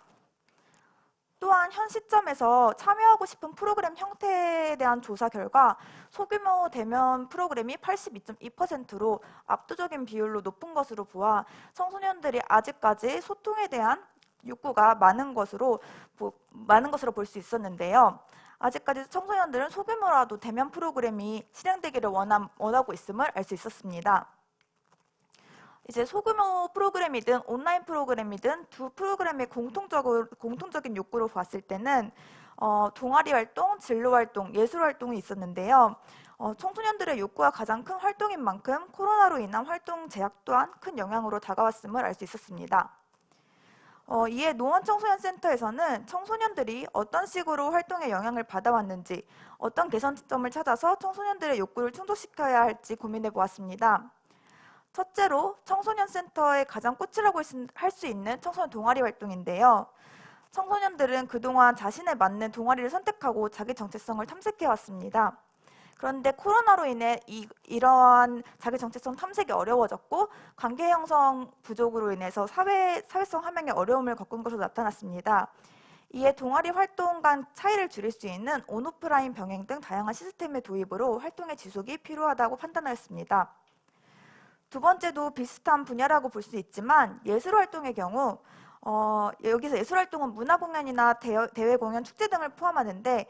또한 현 시점에서 참여하고 싶은 프로그램 형태에 대한 조사 결과 소규모 대면 프로그램이 82.2%로 압도적인 비율로 높은 것으로 보아 청소년들이 아직까지 소통에 대한 욕구가 많은 것으로 볼 수 있었는데요. 아직까지 청소년들은 소규모라도 대면 프로그램이 실행되기를 원하고 있음을 알 수 있었습니다. 이제 소규모 프로그램이든 온라인 프로그램이든 두 프로그램의 공통적인 욕구로 봤을 때는 동아리 활동, 진로 활동, 예술 활동이 있었는데요. 청소년들의 욕구가 가장 큰 활동인 만큼 코로나로 인한 활동 제약 또한 큰 영향으로 다가왔음을 알 수 있었습니다. 이에 노원청소년센터에서는 청소년들이 어떤 식으로 활동에 영향을 받아왔는지 어떤 개선점을 찾아서 청소년들의 욕구를 충족시켜야 할지 고민해 보았습니다. 첫째로 청소년센터의 가장 꽃이라고 할 수 있는 청소년 동아리 활동인데요. 청소년들은 그동안 자신에 맞는 동아리를 선택하고 자기 정체성을 탐색해왔습니다. 그런데 코로나로 인해 이러한 자기 정체성 탐색이 어려워졌고 관계 형성 부족으로 인해서 사회성 함양에 어려움을 겪은 것으로 나타났습니다. 이에 동아리 활동 간 차이를 줄일 수 있는 온오프라인 병행 등 다양한 시스템의 도입으로 활동의 지속이 필요하다고 판단하였습니다. 두 번째도 비슷한 분야라고 볼 수 있지만 예술 활동의 경우 여기서 예술 활동은 문화 공연이나 대회 공연, 축제 등을 포함하는데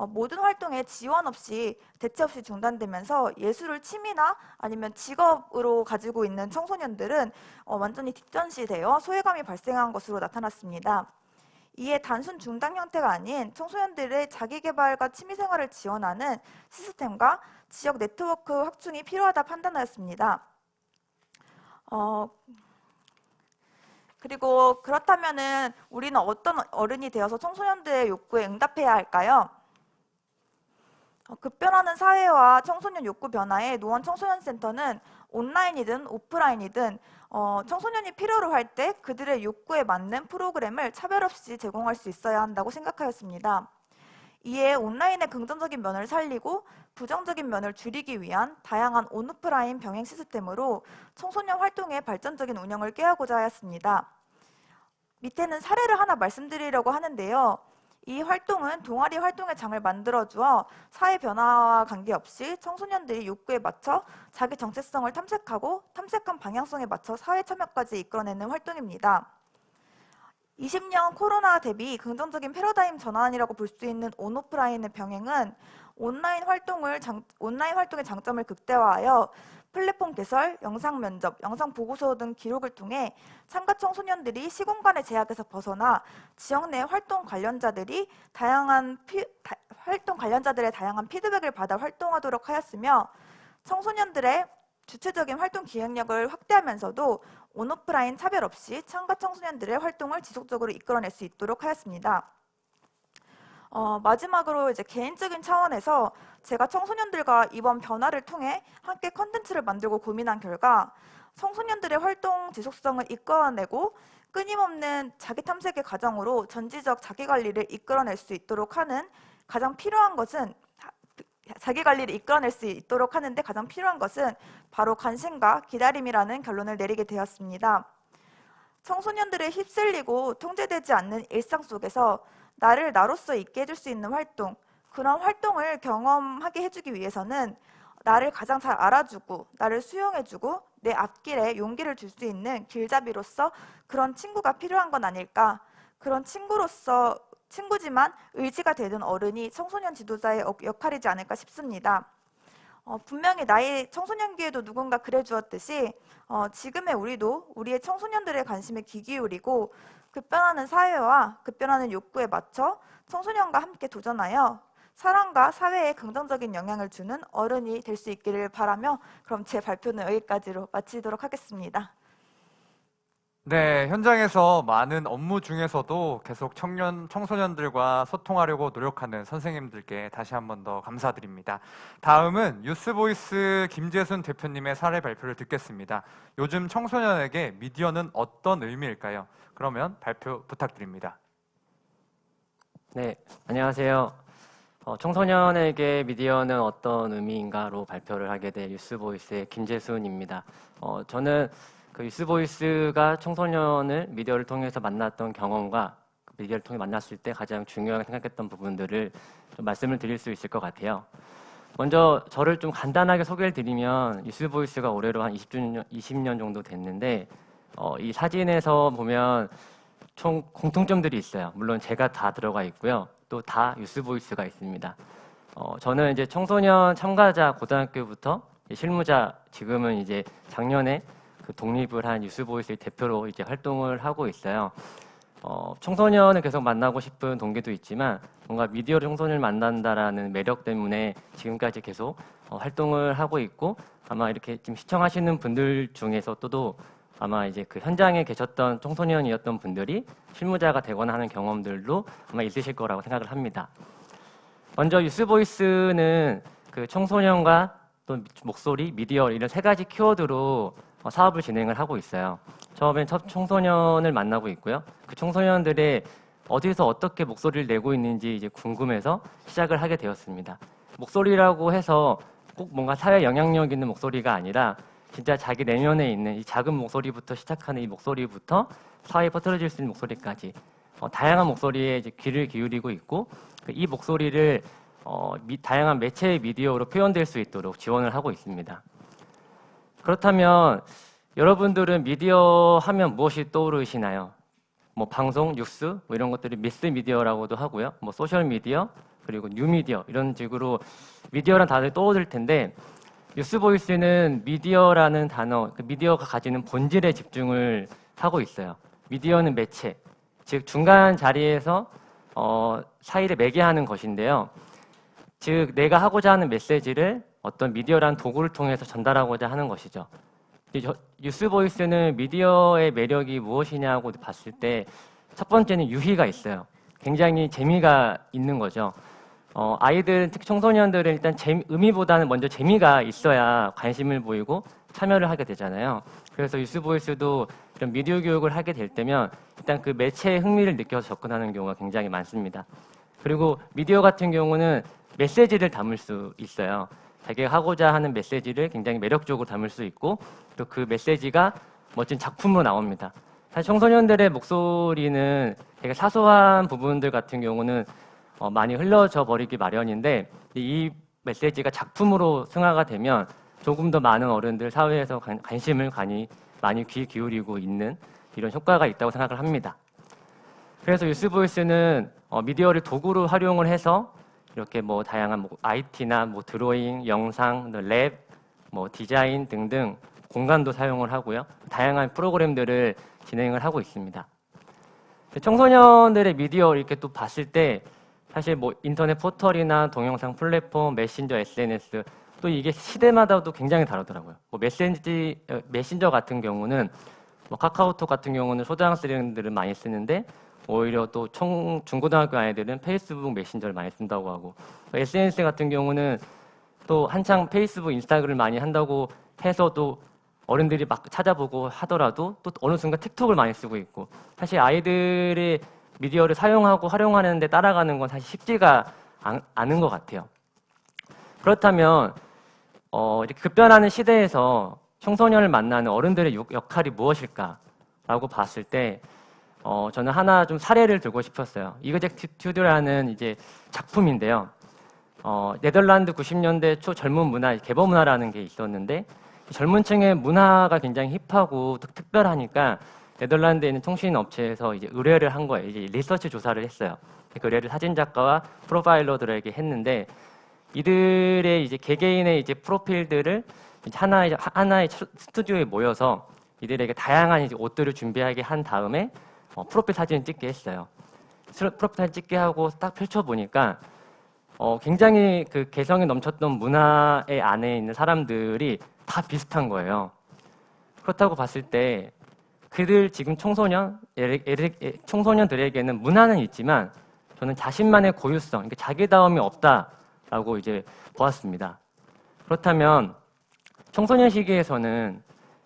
모든 활동에 지원 없이 대체 없이 중단되면서 예술을 취미나 아니면 직업으로 가지고 있는 청소년들은 완전히 뒷전시되어 소외감이 발생한 것으로 나타났습니다. 이에 단순 중단 형태가 아닌 청소년들의 자기개발과 취미생활을 지원하는 시스템과 지역 네트워크 확충이 필요하다 판단하였습니다. 그리고 그렇다면은 우리는 어떤 어른이 되어서 청소년들의 욕구에 응답해야 할까요? 급변하는 사회와 청소년 욕구 변화에 노원 청소년센터는 온라인이든 오프라인이든 청소년이 필요로 할 때 그들의 욕구에 맞는 프로그램을 차별 없이 제공할 수 있어야 한다고 생각하였습니다. 이에 온라인의 긍정적인 면을 살리고 부정적인 면을 줄이기 위한 다양한 온오프라인 병행 시스템으로 청소년 활동의 발전적인 운영을 꾀하고자 하였습니다. 밑에는 사례를 하나 말씀드리려고 하는데요. 이 활동은 동아리 활동의 장을 만들어주어 사회 변화와 관계없이 청소년들이 욕구에 맞춰 자기 정체성을 탐색하고 탐색한 방향성에 맞춰 사회 참여까지 이끌어내는 활동입니다. 20년 코로나 대비 긍정적인 패러다임 전환이라고 볼 수 있는 온오프라인의 병행은 온라인 활동의 장점을 극대화하여 플랫폼 개설, 영상 면접, 영상 보고서 등 기록을 통해 참가 청소년들이 시공간의 제약에서 벗어나 지역 내 활동 관련자들의 다양한 피드백을 받아 활동하도록 하였으며 청소년들의 주체적인 활동 기획력을 확대하면서도 온오프라인 차별 없이 참가 청소년들의 활동을 지속적으로 이끌어낼 수 있도록 하였습니다. 마지막으로 이제 개인적인 차원에서 제가 청소년들과 이번 변화를 통해 함께 컨텐츠를 만들고 고민한 결과 청소년들의 활동 지속성을 이끌어내고 끊임없는 자기 탐색의 과정으로 전지적 자기관리를 이끌어낼 수 있도록 하는 가장 필요한 것은 자기관리를 이끌어낼 수 있도록 하는데 가장 필요한 것은 바로 관심과 기다림이라는 결론을 내리게 되었습니다. 청소년들의 휩쓸리고 통제되지 않는 일상 속에서 나를 나로서 있게 해줄 수 있는 활동, 그런 활동을 경험하게 해주기 위해서는 나를 가장 잘 알아주고 나를 수용해주고 내 앞길에 용기를 줄 수 있는 길잡이로서 그런 친구가 필요한 건 아닐까. 그런 친구지만 의지가 되는 어른이 청소년 지도자의 역할이지 않을까 싶습니다. 분명히 나의 청소년기에도 누군가 그래주었듯이 지금의 우리도 우리의 청소년들의 관심에 귀 기울이고 급변하는 사회와 급변하는 욕구에 맞춰 청소년과 함께 도전하여 사람과 사회에 긍정적인 영향을 주는 어른이 될 수 있기를 바라며 그럼 제 발표는 여기까지로 마치도록 하겠습니다. 네, 현장에서 많은 업무 중에서도 계속 청소년들과 소통하려고 노력하는 선생님들께 다시 한 번 더 감사드립니다. 다음은 유스보이스 김재순 대표님의 사례 발표를 듣겠습니다. 요즘 청소년에게 미디어는 어떤 의미일까요? 그러면 발표 부탁드립니다. 네, 안녕하세요. 청소년에게 미디어는 어떤 의미인가로 발표를 하게 될 유스보이스의 김재순입니다. 저는 그 유스보이스가 청소년을 미디어를 통해서 만났던 경험과 미디어를 통해 만났을 때 가장 중요하게 생각했던 부분들을 좀 말씀을 드릴 수 있을 것 같아요. 먼저 저를 좀 간단하게 소개를 드리면 유스보이스가 올해로 한 20년 정도 됐는데 이 사진에서 보면 총 공통점들이 있어요. 물론 제가 다 들어가 있고요. 또 다 유스보이스가 있습니다. 저는 이제 청소년 참가자 고등학교부터 실무자 지금은 이제 작년에 그 독립을 한 유스보이스의 대표로 이제 활동을 하고 있어요. 청소년을 계속 만나고 싶은 동기도 있지만 뭔가 미디어로 청소년을 만난다라는 매력 때문에 지금까지 계속 활동을 하고 있고 아마 이렇게 지금 시청하시는 분들 중에서 또 아마 이제 그 현장에 계셨던 청소년이었던 분들이 실무자가 되거나 하는 경험들도 아마 있으실 거라고 생각을 합니다. 먼저 유스보이스는 그 청소년과 또 목소리, 미디어 이런 세 가지 키워드로 사업을 진행을 하고 있어요. 처음엔 첫 청소년을 만나고 있고요. 그 청소년들의 어디서 어떻게 목소리를 내고 있는지 이제 궁금해서 시작을 하게 되었습니다. 목소리라고 해서 꼭 뭔가 사회 영향력 있는 목소리가 아니라 진짜 자기 내면에 있는 이 작은 목소리부터 시작하는 이 목소리부터 사회에 퍼뜨려질 수 있는 목소리까지 다양한 목소리에 이제 귀를 기울이고 있고 이 목소리를 다양한 매체의 미디어로 표현될 수 있도록 지원을 하고 있습니다. 그렇다면 여러분들은 미디어 하면 무엇이 떠오르시나요? 뭐 방송, 뉴스 뭐 이런 것들이 미스 미디어라고도 하고요. 뭐 소셜 미디어 그리고 뉴 미디어 이런 식으로 미디어란 단어를 떠오를 텐데 뉴스보이스는 미디어라는 단어, 그 미디어가 가지는 본질에 집중을 하고 있어요. 미디어는 매체, 즉 중간 자리에서 사이를 매개하는 것인데요. 즉 내가 하고자 하는 메시지를 어떤 미디어라는 도구를 통해서 전달하고자 하는 것이죠. 뉴스보이스는 미디어의 매력이 무엇이냐고 봤을 때 첫 번째는 유희가 있어요. 굉장히 재미가 있는 거죠. 아이들, 특히 청소년들은 일단 의미보다는 먼저 재미가 있어야 관심을 보이고 참여를 하게 되잖아요. 그래서 뉴스보이스도 이런 미디어 교육을 하게 될 때면 일단 그 매체의 흥미를 느껴서 접근하는 경우가 굉장히 많습니다. 그리고 미디어 같은 경우는 메시지를 담을 수 있어요. 자기가 하고자 하는 메시지를 굉장히 매력적으로 담을 수 있고 또 그 메시지가 멋진 작품으로 나옵니다. 사실 청소년들의 목소리는 되게 사소한 부분들 같은 경우는 많이 흘러져 버리기 마련인데 이 메시지가 작품으로 승화가 되면 조금 더 많은 어른들 사회에서 관심을 많이 귀 기울이고 있는 이런 효과가 있다고 생각을 합니다. 그래서 뉴스보이스는 미디어를 도구로 활용을 해서 이렇게 뭐 다양한 IT나 뭐 드로잉, 영상, 랩, 뭐 디자인 등등 공간도 사용을 하고요. 다양한 프로그램들을 진행을 하고 있습니다. 청소년들의 미디어 이렇게 또 봤을 때 사실 뭐 인터넷 포털이나 동영상 플랫폼, 메신저, SNS 또 이게 시대마다도 굉장히 다르더라고요. 뭐 메신저 같은 경우는 뭐 카카오톡 같은 경우는 초등학생들은 많이 쓰는데 오히려 또 중고등학교 아이들은 페이스북 메신저를 많이 쓴다고 하고 SNS 같은 경우는 또 한창 페이스북, 인스타그램을 많이 한다고 해서 또 어른들이 막 찾아보고 하더라도 또 어느 순간 틱톡을 많이 쓰고 있고 사실 아이들의 미디어를 사용하고 활용하는데 따라가는 건 사실 쉽지가 않은 것 같아요. 그렇다면 이렇게 급변하는 시대에서 청소년을 만나는 어른들의 역할이 무엇일까라고 봤을 때 저는 하나 좀 사례를 들고 싶었어요. 이그젝튜드라는 이제 작품인데요. 네덜란드 90년대 초 젊은 문화, 개버 문화라는 게 있었는데 젊은 층의 문화가 굉장히 힙하고 특별하니까 네덜란드에 있는 통신 업체에서 이제 의뢰를 한 거예요. 이제 리서치 조사를 했어요. 그 의뢰를 사진 작가와 프로파일러들에게 했는데 이들의 이제 개개인의 이제 프로필들을 이제 하나의 스튜디오에 모여서 이들에게 다양한 이제 옷들을 준비하게 한 다음에 프로필 사진을 찍게 했어요. 프로필 사진 찍게 하고 딱 펼쳐 보니까 굉장히 그 개성이 넘쳤던 문화의 안에 있는 사람들이 다 비슷한 거예요. 그렇다고 봤을 때 그들 지금 청소년들에게는 문화는 있지만 저는 자신만의 고유성, 그러니까 자기다움이 없다라고 이제 보았습니다. 그렇다면 청소년 시기에서는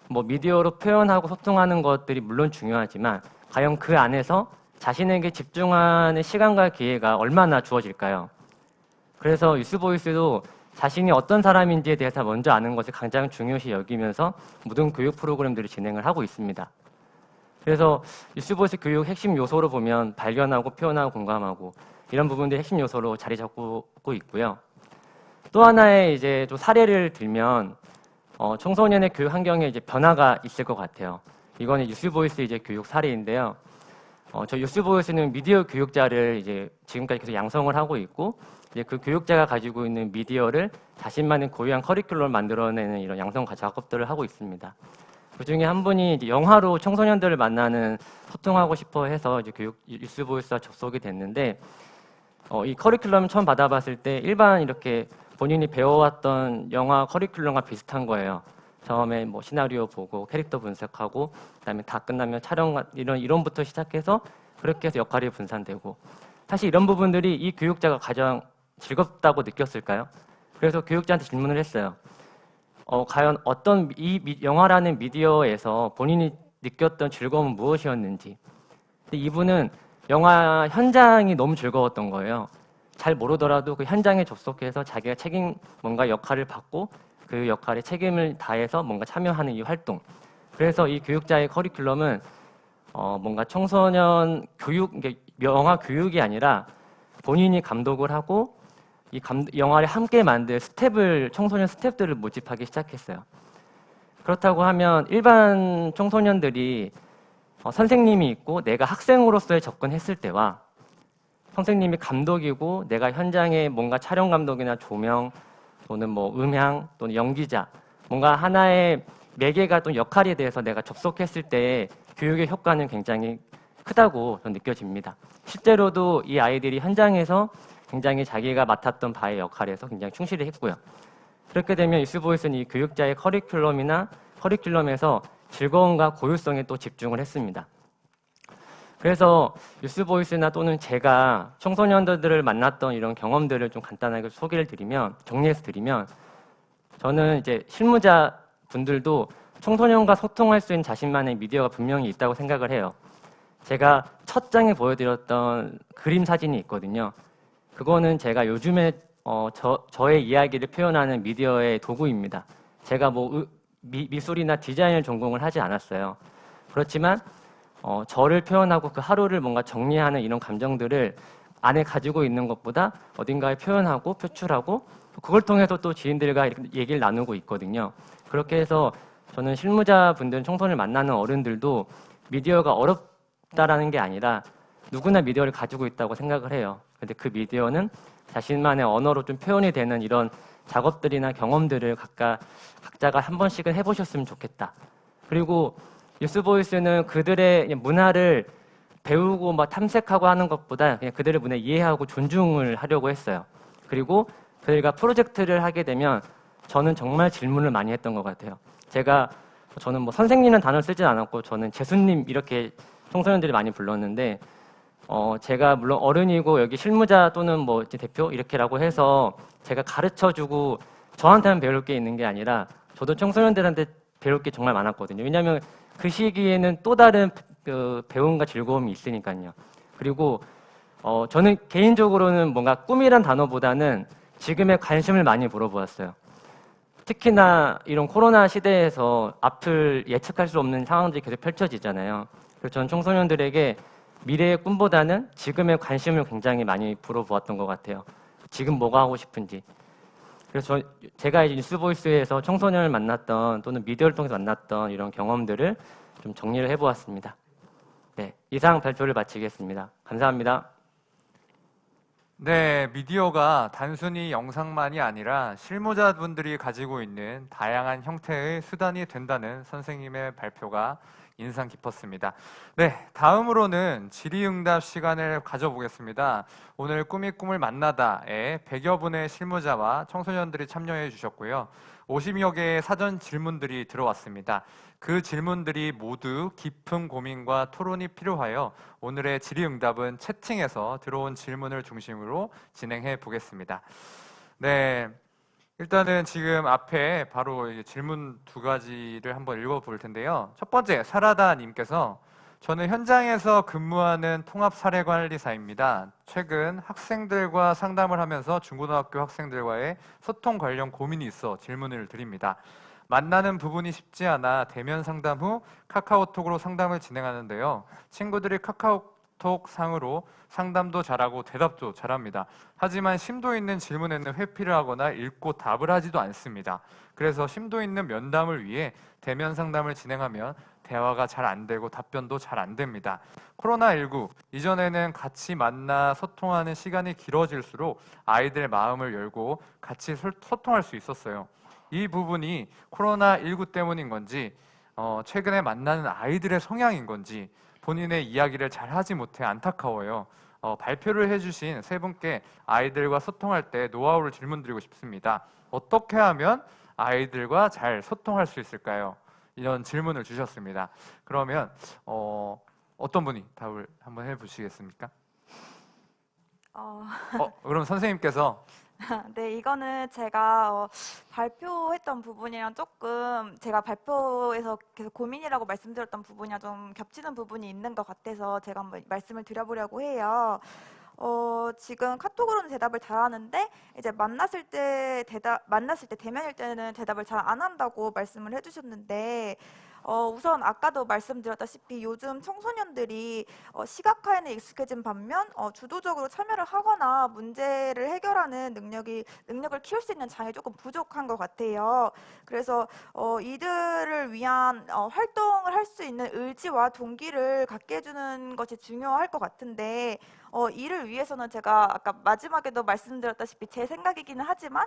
뭐 미디어로 표현하고 소통하는 것들이 물론 중요하지만 과연 그 안에서 자신에게 집중하는 시간과 기회가 얼마나 주어질까요? 그래서 뉴스보이스도 자신이 어떤 사람인지에 대해서 먼저 아는 것을 가장 중요시 여기면서 모든 교육 프로그램들을 진행을 하고 있습니다. 그래서 뉴스보이스 교육 핵심 요소로 보면 발견하고 표현하고 공감하고 이런 부분들이 핵심 요소로 자리 잡고 있고요. 또 하나의 이제 좀 사례를 들면 청소년의 교육 환경에 이제 변화가 있을 것 같아요. 이거는 뉴스보이스 이제 교육 사례인데요. 저 뉴스보이스는 미디어 교육자를 이제 지금까지 계속 양성을 하고 있고 이제 그 교육자가 가지고 있는 미디어를 자신만의 고유한 커리큘럼을 만들어내는 이런 양성 작업들을 하고 있습니다. 그 중에 한 분이 이제 영화로 청소년들을 만나는 소통하고 싶어 해서 이제 뉴스보이스와 접속이 됐는데 이 커리큘럼 처음 받아봤을 때 일반 이렇게 본인이 배워왔던 영화 커리큘럼과 비슷한 거예요. 처음에 뭐 시나리오 보고 캐릭터 분석하고 그다음에 다 끝나면 촬영 이론부터 시작해서 그렇게 해서 역할이 분산되고 사실 이런 부분들이 이 교육자가 가장 즐겁다고 느꼈을까요? 그래서 교육자한테 질문을 했어요. 과연 어떤 이 영화라는 미디어에서 본인이 느꼈던 즐거움은 무엇이었는지. 근데 이분은 영화 현장이 너무 즐거웠던 거예요. 잘 모르더라도 그 현장에 접속해서 자기가 뭔가 역할을 받고 그 역할에 책임을 다해서 뭔가 참여하는 이 활동. 그래서 이 교육자의 커리큘럼은 뭔가 청소년 교육, 이게 영화 교육이 아니라 본인이 감독을 하고 이 영화를 함께 만들 청소년 스태프들을 모집하기 시작했어요. 그렇다고 하면 일반 청소년들이 선생님이 있고 내가 학생으로서의 접근했을 때와 선생님이 감독이고 내가 현장에 뭔가 촬영 감독이나 조명 또는 뭐 음향 또는 연기자 뭔가 하나의 매개가 또는 역할에 대해서 내가 접속했을 때 교육의 효과는 굉장히 크다고 저는 느껴집니다. 실제로도 이 아이들이 현장에서 굉장히 자기가 맡았던 바의 역할에서 굉장히 충실히 했고요. 그렇게 되면 유스보이스는 이 교육자의 커리큘럼에서 즐거움과 고유성에 또 집중을 했습니다. 그래서 유스보이스나 또는 제가 청소년들을 만났던 이런 경험들을 좀 간단하게 정리해서 드리면 저는 이제 실무자 분들도 청소년과 소통할 수 있는 자신만의 미디어가 분명히 있다고 생각을 해요. 제가 첫 장에 보여드렸던 그림 사진이 있거든요. 그거는 제가 요즘에 저의 이야기를 표현하는 미디어의 도구입니다. 제가 뭐 미술이나 디자인을 전공을 하지 않았어요. 그렇지만 저를 표현하고 그 하루를 뭔가 정리하는 이런 감정들을 안에 가지고 있는 것보다 어딘가에 표현하고 표출하고 그걸 통해서 또 지인들과 이렇게 얘기를 나누고 있거든요. 그렇게 해서 저는 실무자분들, 청소년을 만나는 어른들도 미디어가 어렵다라는 게 아니라 누구나 미디어를 가지고 있다고 생각을 해요. 근데 그 미디어는 자신만의 언어로 좀 표현이 되는 이런 작업들이나 경험들을 각자가 한 번씩은 해보셨으면 좋겠다. 그리고 유스보이스는 그들의 문화를 배우고 막 탐색하고 하는 것보다 그냥 그들의 문화를 이해하고 존중을 하려고 했어요. 그리고 그들과 프로젝트를 하게 되면 저는 정말 질문을 많이 했던 것 같아요. 저는 뭐 선생님이라는 단어를 쓰진 않았고 저는 재수님 이렇게 청소년들이 많이 불렀는데 제가 물론 어른이고 여기 실무자 또는 뭐 대표 이렇게라고 해서 제가 가르쳐주고 저한테만 배울 게 있는 게 아니라 저도 청소년들한테 배울 게 정말 많았거든요. 왜냐하면 그 시기에는 또 다른 배움과 즐거움이 있으니까요. 그리고 저는 개인적으로는 뭔가 꿈이란 단어보다는 지금의 관심을 많이 물어보았어요. 특히나 이런 코로나 시대에서 앞을 예측할 수 없는 상황들이 계속 펼쳐지잖아요. 그래서 저는 청소년들에게 미래의 꿈보다는 지금의 관심을 굉장히 많이 물어보았던 것 같아요. 지금 뭐가 하고 싶은지. 그래서 제가 이제 뉴스보이스에서 청소년을 만났던 또는 미디어를 통해서 만났던 이런 경험들을 좀 정리를 해보았습니다. 네, 이상 발표를 마치겠습니다. 감사합니다. 네, 미디어가 단순히 영상만이 아니라 실무자분들이 가지고 있는 다양한 형태의 수단이 된다는 선생님의 발표가 인상 깊었습니다. 네, 다음으로는 질의응답 시간을 가져보겠습니다. 오늘 꿈이 꿈을 만나다에 100여 분의 실무자와 청소년들이 참여해 주셨고요. 50여 개의 사전 질문들이 들어왔습니다. 그 질문들이 모두 깊은 고민과 토론이 필요하여 오늘의 질의응답은 채팅에서 들어온 질문을 중심으로 진행해 보겠습니다. 네, 일단은 지금 앞에 바로 질문 두 가지를 한번 읽어볼 텐데요. 첫 번째, 사라다님께서 저는 현장에서 근무하는 통합사례관리사입니다. 최근 학생들과 상담을 하면서 중고등학교 학생들과의 소통 관련 고민이 있어 질문을 드립니다. 만나는 부분이 쉽지 않아 대면 상담 후 카카오톡으로 상담을 진행하는데요. 친구들이 카카오톡 상으로 상담도 잘하고 대답도 잘합니다. 하지만 심도 있는 질문에는 회피를 하거나 읽고 답을 하지도 않습니다. 그래서 심도 있는 면담을 위해 대면 상담을 진행하면 대화가 잘 안 되고 답변도 잘 안 됩니다. 코로나19 이전에는 같이 만나 소통하는 시간이 길어질수록 아이들 마음을 열고 같이 소통할 수 있었어요. 이 부분이 코로나19 때문인 건지 최근에 만나는 아이들의 성향인 건지 본인의 이야기를 잘 하지 못해 안타까워요. 발표를 해주신 세 분께 아이들과 소통할 때 노하우를 질문드리고 싶습니다. 어떻게 하면 아이들과 잘 소통할 수 있을까요? 이런 질문을 주셨습니다. 그러면 어떤 분이 답을 한번 해보시겠습니까? 그럼 선생님께서 네, 이거는 제가 발표했던 부분이랑 조금 제가 발표에서 계속 고민이라고 말씀드렸던 부분이랑 좀 겹치는 부분이 있는 것 같아서 제가 한번 말씀을 드려보려고 해요. 지금 카톡으로는 대답을 잘하는데 이제 만났을 때 대면일 때는 대답을 잘 안 한다고 말씀을 해주셨는데 우선 아까도 말씀드렸다시피 요즘 청소년들이 시각화에는 익숙해진 반면 주도적으로 참여를 하거나 문제를 해결하는 능력을 키울 수 있는 장이 조금 부족한 것 같아요. 그래서 이들을 위한 활동을 할 수 있는 의지와 동기를 갖게 해주는 것이 중요할 것 같은데 이를 위해서는 제가 아까 마지막에도 말씀드렸다시피 제 생각이기는 하지만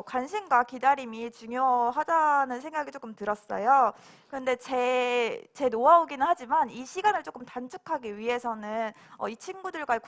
관심과 기다림이 중요하다는 생각이 조금 들었어요. 그런데 제 노하우기는 하지만 이 시간을 조금 단축하기 위해서는 이 친구들과의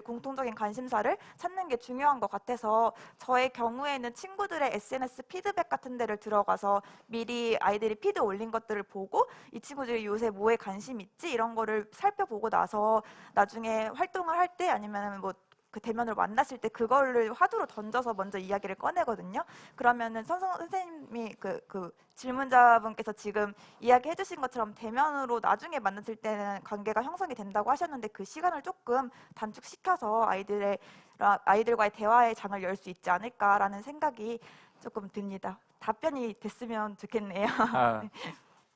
공통적인 관심사를 찾는 게 중요한 것 같아서 저의 경우에는 친구들의 SNS 피드백 같은 데를 들어가서 미리 아이들이 피드 올린 것들을 보고 이 친구들이 요새 뭐에 관심 있지 이런 거를 살펴보고 나서 나중에 활동을 할 때 아니면 뭐 그 대면으로 만났을 때 그거를 화두로 던져서 먼저 이야기를 꺼내거든요. 그러면은 선생님이 그 질문자분께서 지금 이야기해 주신 것처럼 대면으로 나중에 만났을 때는 관계가 형성이 된다고 하셨는데 그 시간을 조금 단축시켜서 아이들과의 대화의 장을 열 수 있지 않을까라는 생각이 조금 듭니다. 답변이 됐으면 좋겠네요.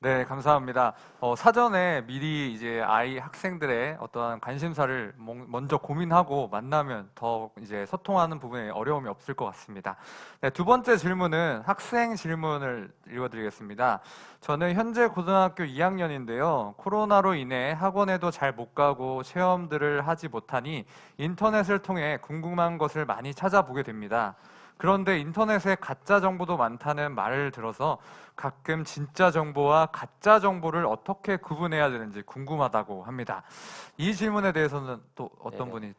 네, 감사합니다. 사전에 미리 이제 학생들의 어떠한 관심사를 먼저 고민하고 만나면 더 이제 소통하는 부분에 어려움이 없을 것 같습니다. 네, 두 번째 질문은 학생 질문을 읽어드리겠습니다. 저는 현재 고등학교 2학년인데요. 코로나로 인해 학원에도 잘 못 가고 체험들을 하지 못하니 인터넷을 통해 궁금한 것을 많이 찾아보게 됩니다. 그런데 인터넷에 가짜 정보도 많다는 말을 들어서 가끔 진짜 정보와 가짜 정보를 어떻게 구분해야 되는지 궁금하다고 합니다. 이 질문에 대해서는 또 어떤 분이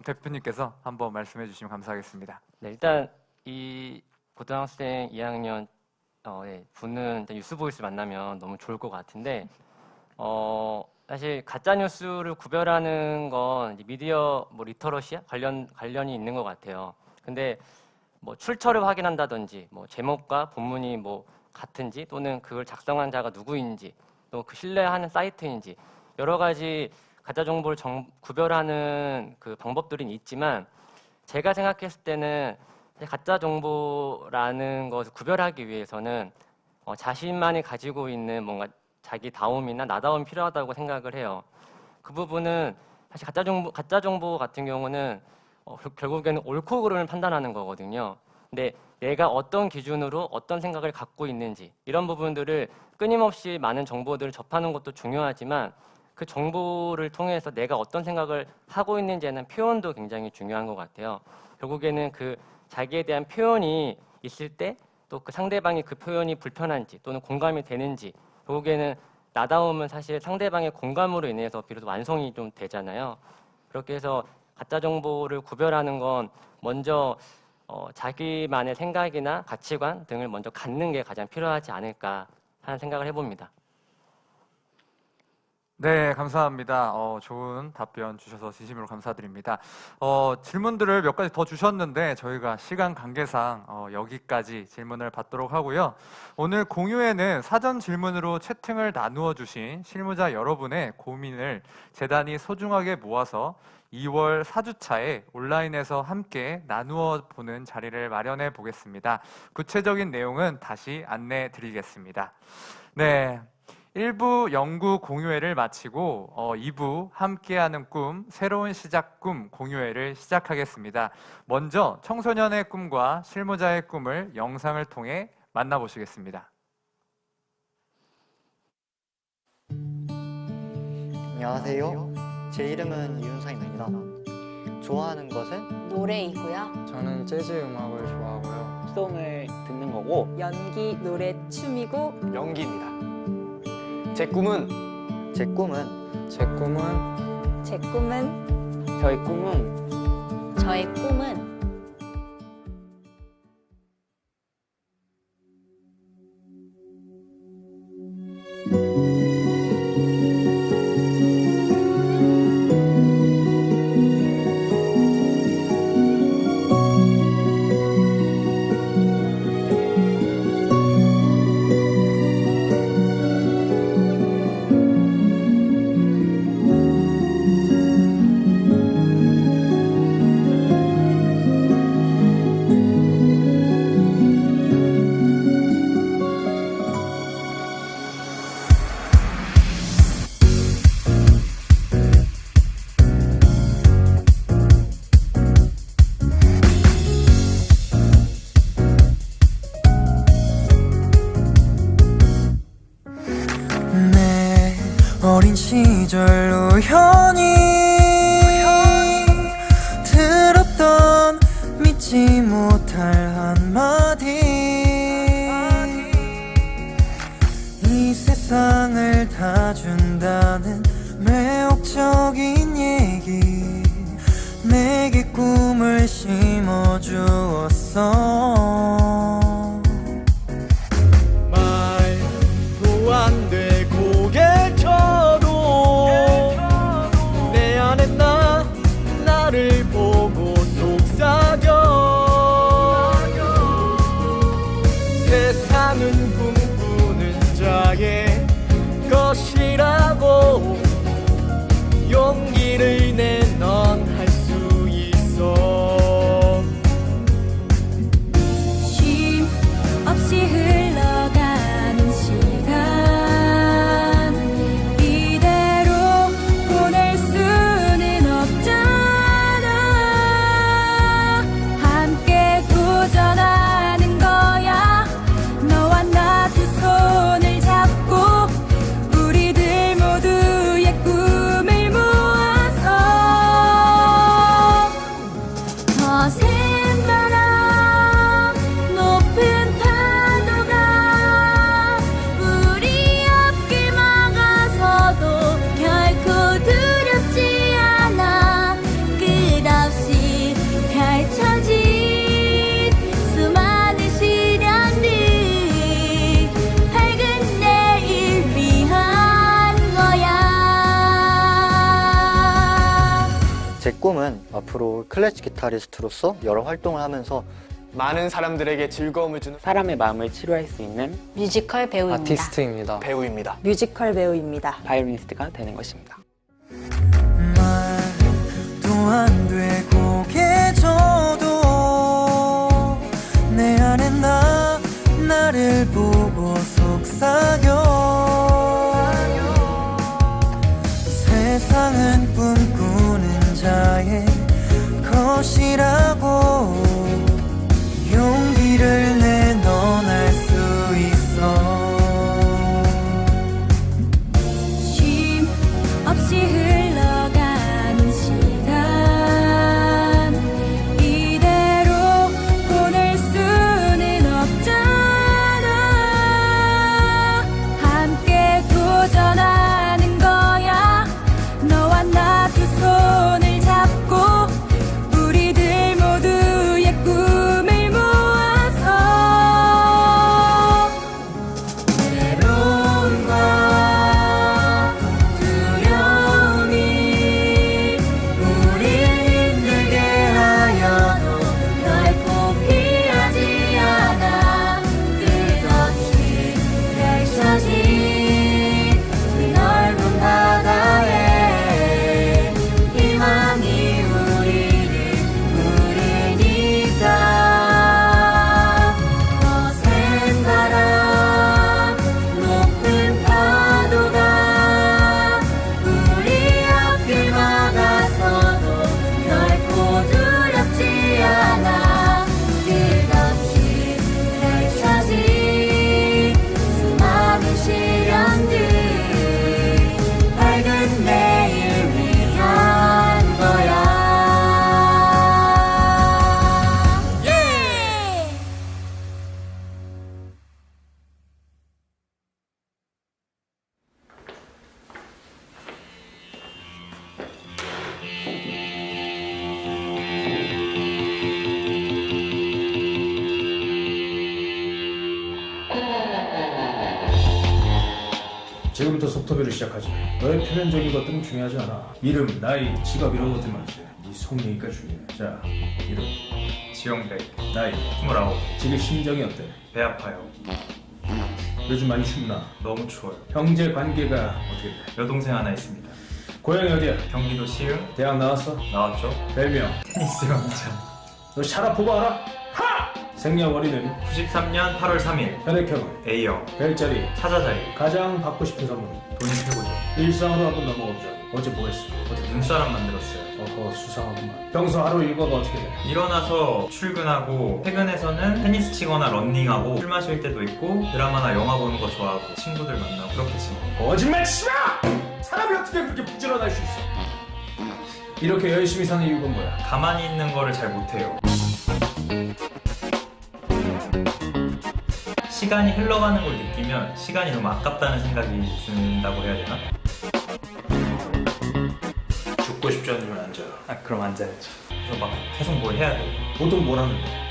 대표님께서 한번 말씀해 주시면 감사하겠습니다. 네, 일단 이 고등학생 2학년 분은 일단 뉴스보이스 만나면 너무 좋을 것 같은데 사실 가짜 뉴스를 구별하는 건 이제 미디어 리터러시 관련이 있는 것 같아요. 근데 뭐 출처를 확인한다든지 뭐 제목과 본문이 뭐 같은지 또는 그걸 작성한 자가 누구인지 또 그 신뢰하는 사이트인지 여러 가지 가짜 정보를 구별하는 그 방법들은 있지만 제가 생각했을 때는 가짜 정보라는 것을 구별하기 위해서는 자신만이 가지고 있는 뭔가 자기다움이나 나다움이 필요하다고 생각을 해요. 그 부분은 사실 가짜 정보 같은 경우는 결국에는 옳고 그름을 판단하는 거거든요. 근데 내가 어떤 기준으로 어떤 생각을 갖고 있는지 이런 부분들을 끊임없이 많은 정보들을 접하는 것도 중요하지만 그 정보를 통해서 내가 어떤 생각을 하고 있는지에는 표현도 굉장히 중요한 것 같아요. 결국에는 그 자기에 대한 표현이 있을 때 또 그 상대방이 그 표현이 불편한지 또는 공감이 되는지 결국에는 나다움은 사실 상대방의 공감으로 인해서 비로소 완성이 좀 되잖아요. 그렇게 해서 가짜 정보를 구별하는 건 먼저 자기만의 생각이나 가치관 등을 먼저 갖는 게 가장 필요하지 않을까 하는 생각을 해봅니다. 네, 감사합니다. 좋은 답변 주셔서 진심으로 감사드립니다. 질문들을 몇 가지 더 주셨는데 저희가 시간 관계상 여기까지 질문을 받도록 하고요. 오늘 공유에는 사전 질문으로 채팅을 나누어 주신 실무자 여러분의 고민을 재단이 소중하게 모아서 2월 4주차에 온라인에서 함께 나누어 보는 자리를 마련해 보겠습니다. 구체적인 내용은 다시 안내 드리겠습니다. 네. 1부 연구 공유회를 마치고 2부 함께하는 꿈, 새로운 시작 꿈 공유회를 시작하겠습니다. 먼저 청소년의 꿈과 실무자의 꿈을 영상을 통해 만나보시겠습니다. 안녕하세요. 제 이름은 이윤상입니다. 좋아하는 것은 노래이고요. 저는 재즈 음악을 좋아하고요. 수동을 듣는 거고 연기, 노래, 춤이고 연기입니다. 제 꿈은 저희 꿈은 어린 시절 우연히 들었던 믿지 못할 한마디 이 세상을 다 준다는 매혹적인 얘기 내게 꿈을 심어주었어 말도 안 돼 고개 쳐도 내 안에 나를 보고 속삭여 세상은 꿈꾸는 자의 것이라고 용기를 내 넌 할 수 있어 쉼 없이 흘러가는 시간 이대로 보낼 수는 없잖아 함께 도전하는 거야 너와 나 두 손을 잡고 우리들 모두의 꿈을 모아서 거센 바람 높은 파도가 우리 앞길 막아서도 결코 두렵지 않아 끝없이 펼쳐진 수많은 시련들 밝은 내일 위한 거야 제 꿈은 앞으로 클래식 기타리스트로서 여러 활동을 하면서 많은 사람들에게 즐거움을 주는 사람의 마음을 치료할 수 있는 뮤지컬 배우입니다. 아티스트입니다. 배우입니다. 뮤지컬 배우입니다. 바이올리니스트가 되는 것입니다. 말도 안 돼 고개 져도 내 안에 나를 보고 속삭여 세상은 꿈꾸는 자의 것이라고 용기를 내 넌 할 수 있어 쉼 없이 흘러가는 시간 이대로 보낼 수는 없잖아 함께 도전하는 거야 너와 나 두 손을 잡고 우리들 모두의 꿈을 모아서 외로움과 두려움이 우릴 힘들게 하여도 결코 피하지 않아 끝없이 펼쳐진 그 넓은 바다에 희망이 우리니까 거센 바람 높은 파도가 우리 앞길 막아서도 결코 두렵지 않아 끝없이 펼쳐진 수많은 시련들 밝은 내일 위한 거야 예! 지금부터 속터비를 시작하지. 너의 표면적인 것들은 중요하지 않아. 이름, 나이, 직업 이런 것들 말이지. 네 속내기가 중요해. 자, 이름 지영백, 나이 29. 지금 심정이 어때? 배 아파요. 요즘 많이 춥나? 너무 추워요. 형제 관계가 어떻게 돼? 여동생 하나 있습니다. 고향이 어디야? 경기도 시흥. 대학 나왔어? 나왔죠. 별명? 테니스 강자. 너 샤라포바 알아? 하! 생년월일은? 93년 8월 3일. 혈액형은? A형. 별자리? 사자자리. 가장 받고 싶은 선물? 돈이 최고죠. 일상으로 한번 넘어가보자. 어제 뭐 했어? 어제 눈사람 만들었어요. 어허, 수상하구만. 평소 하루 일과가 어떻게 돼? 일어나서 출근하고 퇴근해서는 테니스 치거나 런닝하고 술 마실 때도 있고 드라마나 영화 보는 거 좋아하고 친구들 만나고 그렇게 지내요. 거짓말 치지 마! 어떻게 그렇게 부지런할 수 있어? 이렇게 열심히 사는 이유가 뭐야? 가만히 있는 거를 잘 못해요. 시간이 흘러가는 걸 느끼면 시간이 너무 아깝다는 생각이 든다고 해야 되나? 죽고 싶지 않으면 앉아. 아, 그럼 앉아야죠. 그래서 막 계속 뭘 해야 돼. 보통 뭘 하는데?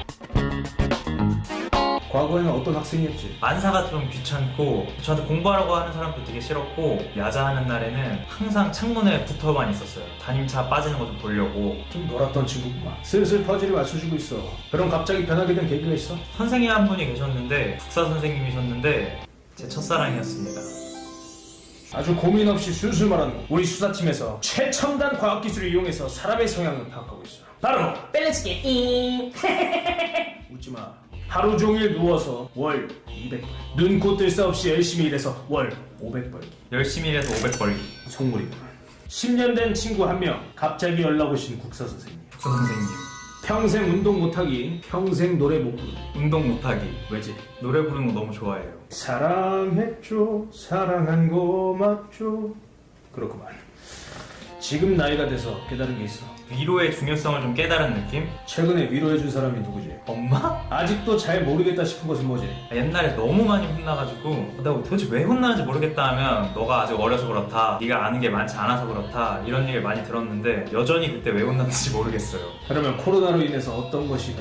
과거에는 어떤 학생이었지? 만사가 좀 귀찮고 저한테 공부하라고 하는 사람도 되게 싫었고 야자하는 날에는 항상 창문에 붙어만 있었어요. 담임차 빠지는 거 좀 보려고. 좀 놀았던 친구구만. 슬슬 퍼즐이 맞춰지고 있어. 그럼 갑자기 변하게 된 계기가 있어? 선생님 한 분이 계셨는데 국사 선생님이셨는데 제 첫사랑이었습니다. 아주 고민 없이 술술 말하는 거. 우리 수사팀에서 최첨단 과학기술을 이용해서 사람의 성향을 파악하고 있어. 바로 밸런스게 웃지마. 하루 종일 누워서 월 200벌, 눈코 뜰 새 없이 열심히 일해서 월 500벌기. 열심히 일해서 500벌기. 속물이구만. 10년 된 친구 한 명, 갑자기 연락 오신 국사 선생님. 국사 선생님. 평생 운동 못하기, 평생 노래 못 부르기. 운동 못하기. 왜지? 노래 부르는 거 너무 좋아해요. 사랑했죠, 사랑한 거 맞죠. 그렇구만. 지금 나이가 돼서 깨달은 게 있어. 위로의 중요성을 좀 깨달은 느낌? 최근에 위로해준 사람이 누구지? 엄마? 아직도 잘 모르겠다 싶은 것은 뭐지? 옛날에 너무 많이 혼나가지고 내가 도대체 왜 혼나는지 모르겠다 하면 너가 아직 어려서 그렇다, 네가 아는 게 많지 않아서 그렇다 이런 얘기를 많이 들었는데 여전히 그때 왜 혼났는지 모르겠어요. 그러면 코로나로 인해서 어떤 것이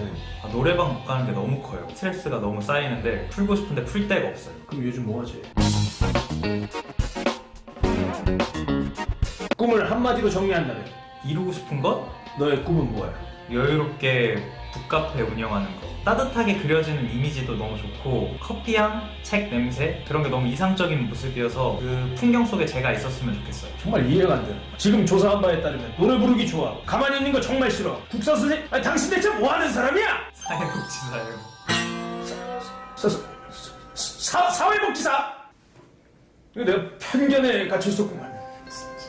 노래방 못 가는 게 너무 커요. 스트레스가 너무 쌓이는데 풀고 싶은데 풀 데가 없어요. 그럼 요즘 뭐 하지? 꿈을 한마디로 정리한다면 이루고 싶은 것? 너의 꿈은 뭐야? 여유롭게 북카페 운영하는 거. 따뜻하게 그려지는 이미지도 너무 좋고 커피향, 책 냄새 그런 게 너무 이상적인 모습이어서 그 풍경 속에 제가 있었으면 좋겠어요. 정말 이해가 안 돼. 지금 조사한 바에 따르면 노래 부르기 좋아, 가만히 있는 거 정말 싫어. 국사 선생님, 아니 당신 대체 뭐 하는 사람이야? 사회복지사예요. 사회복지사? 이거 내가 편견에 갇혀 있었구만.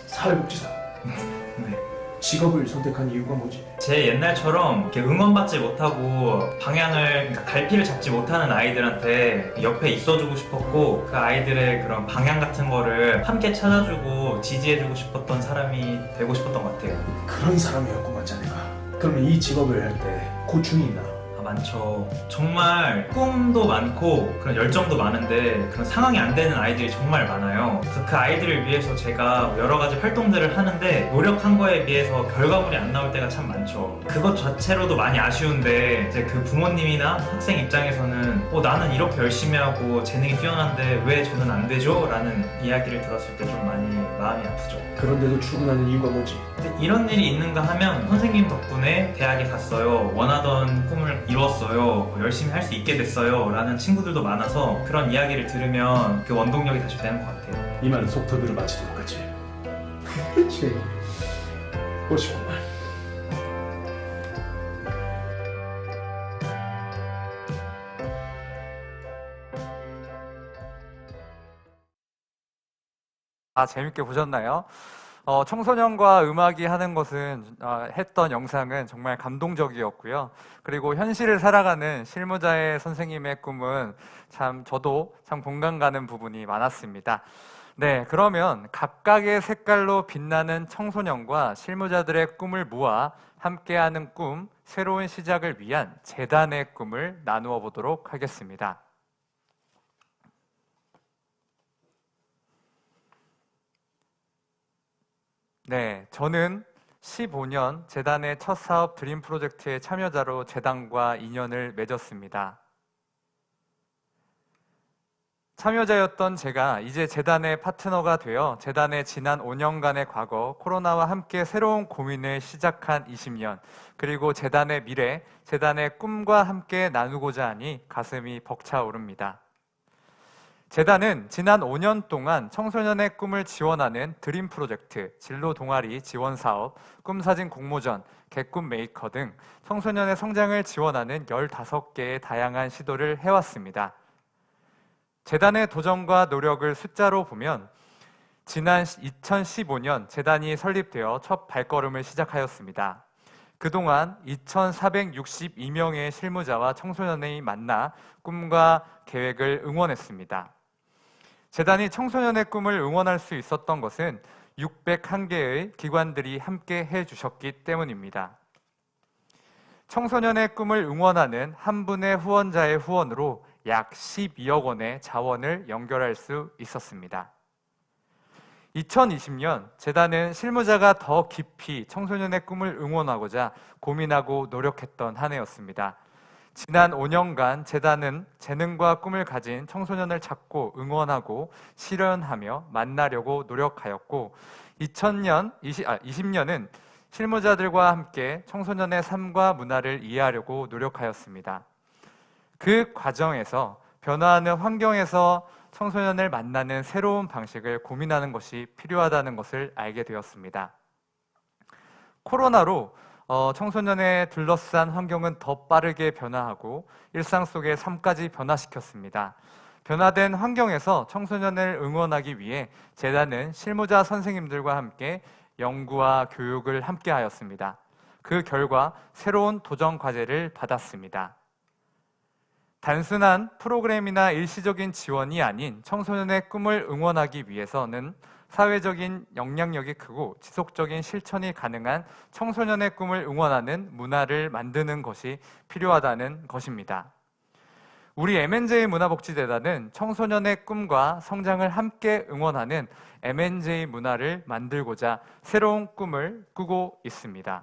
사회복지사. 네. 직업을 선택한 이유가 뭐지? 제 옛날처럼 이렇게 응원받지 못하고 방향을, 그러니까 갈피를 잡지 못하는 아이들한테 옆에 있어주고 싶었고 그 아이들의 그런 방향 같은 거를 함께 찾아주고 지지해주고 싶었던 사람이 되고 싶었던 것 같아요. 그런 사람이었구만 자네가. 그러면 이 직업을 할 때 고충이 있나? 많죠. 정말 꿈도 많고 그런 열정도 많은데 그런 상황이 안 되는 아이들이 정말 많아요. 그래서 그 아이들을 위해서 제가 여러 가지 활동들을 하는데 노력한 거에 비해서 결과물이 안 나올 때가 참 많죠. 그것 자체로도 많이 아쉬운데 이제 그 부모님이나 학생 입장에서는 나는 이렇게 열심히 하고 재능이 뛰어난데 왜 저는 안 되죠? 라는 이야기를 들었을 때 좀 많이 마음이 아프죠. 그런데도 출근하는 이유가 뭐지? 이런 일이 있는가 하면 선생님 덕분에 대학에 갔어요. 원하던 꿈을 이뤘어요. 열심히 할 수 있게 됐어요. 라는 친구들도 많아서 그런 이야기를 들으면 그 원동력이 다시 되는 것 같아요. 이만 속터뷰를 마치도록 하지. 그치. 보시고만. 재밌게 보셨나요? 청소년과 음악이 하는 것은 했던 영상은 정말 감동적이었고요. 그리고 현실을 살아가는 실무자의 선생님의 꿈은 참 저도 참 공감 가는 부분이 많았습니다. 네, 그러면 각각의 색깔로 빛나는 청소년과 실무자들의 꿈을 모아 함께하는 꿈, 새로운 시작을 위한 재단의 꿈을 나누어 보도록 하겠습니다. 네, 저는 15년 재단의 첫 사업 드림 프로젝트의 참여자로 재단과 인연을 맺었습니다. 참여자였던 제가 이제 재단의 파트너가 되어 재단의 지난 5년간의 과거, 코로나와 함께 새로운 고민을 시작한 20년, 그리고 재단의 미래, 재단의 꿈과 함께 나누고자 하니 가슴이 벅차오릅니다. 재단은 지난 5년 동안 청소년의 꿈을 지원하는 드림 프로젝트, 진로 동아리 지원 사업, 꿈사진 공모전, 개꿈 메이커 등 청소년의 성장을 지원하는 15개의 다양한 시도를 해왔습니다. 재단의 도전과 노력을 숫자로 보면 지난 2015년 재단이 설립되어 첫 발걸음을 시작하였습니다. 그동안 2,462명의 실무자와 청소년이 만나 꿈과 계획을 응원했습니다. 재단이 청소년의 꿈을 응원할 수 있었던 것은 601개의 기관들이 함께 해주셨기 때문입니다. 청소년의 꿈을 응원하는 한 분의 후원자의 후원으로 약 12억 원의 자원을 연결할 수 있었습니다. 2020년 재단은 실무자가 더 깊이 청소년의 꿈을 응원하고자 고민하고 노력했던 한 해였습니다. 지난 5년간 재단은 재능과 꿈을 가진 청소년을 찾고 응원하고 실현하며 만나려고 노력하였고 2020년은 실무자들과 함께 청소년의 삶과 문화를 이해하려고 노력하였습니다. 그 과정에서 변화하는 환경에서 청소년을 만나는 새로운 방식을 고민하는 것이 필요하다는 것을 알게 되었습니다. 코로나로 청소년의 둘러싼 환경은 더 빠르게 변화하고 일상 속의 삶까지 변화시켰습니다. 변화된 환경에서 청소년을 응원하기 위해 재단은 실무자 선생님들과 함께 연구와 교육을 함께 하였습니다. 그 결과 새로운 도전 과제를 받았습니다. 단순한 프로그램이나 일시적인 지원이 아닌 청소년의 꿈을 응원하기 위해서는 사회적인 영향력이 크고 지속적인 실천이 가능한 청소년의 꿈을 응원하는 문화를 만드는 것이 필요하다는 것입니다. 우리 M&J 문화복지재단은 청소년의 꿈과 성장을 함께 응원하는 M&J 문화를 만들고자 새로운 꿈을 꾸고 있습니다.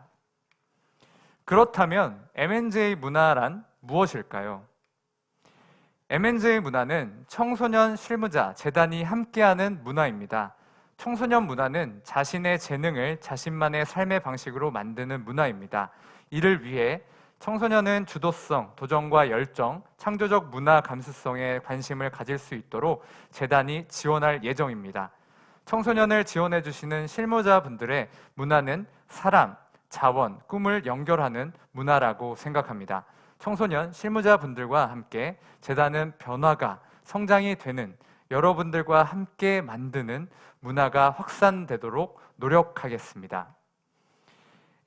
그렇다면 M&J 문화란 무엇일까요? M&J 문화는 청소년 실무자, 재단이 함께하는 문화입니다. 청소년 문화는 자신의 재능을 자신만의 삶의 방식으로 만드는 문화입니다. 이를 위해 청소년은 주도성, 도전과 열정, 창조적 문화 감수성에 관심을 가질 수 있도록 재단이 지원할 예정입니다. 청소년을 지원해 주시는 실무자분들의 문화는 사람, 자원, 꿈을 연결하는 문화라고 생각합니다. 청소년 실무자분들과 함께 재단은 변화가 성장이 되는 여러분들과 함께 만드는 문화가 확산되도록 노력하겠습니다.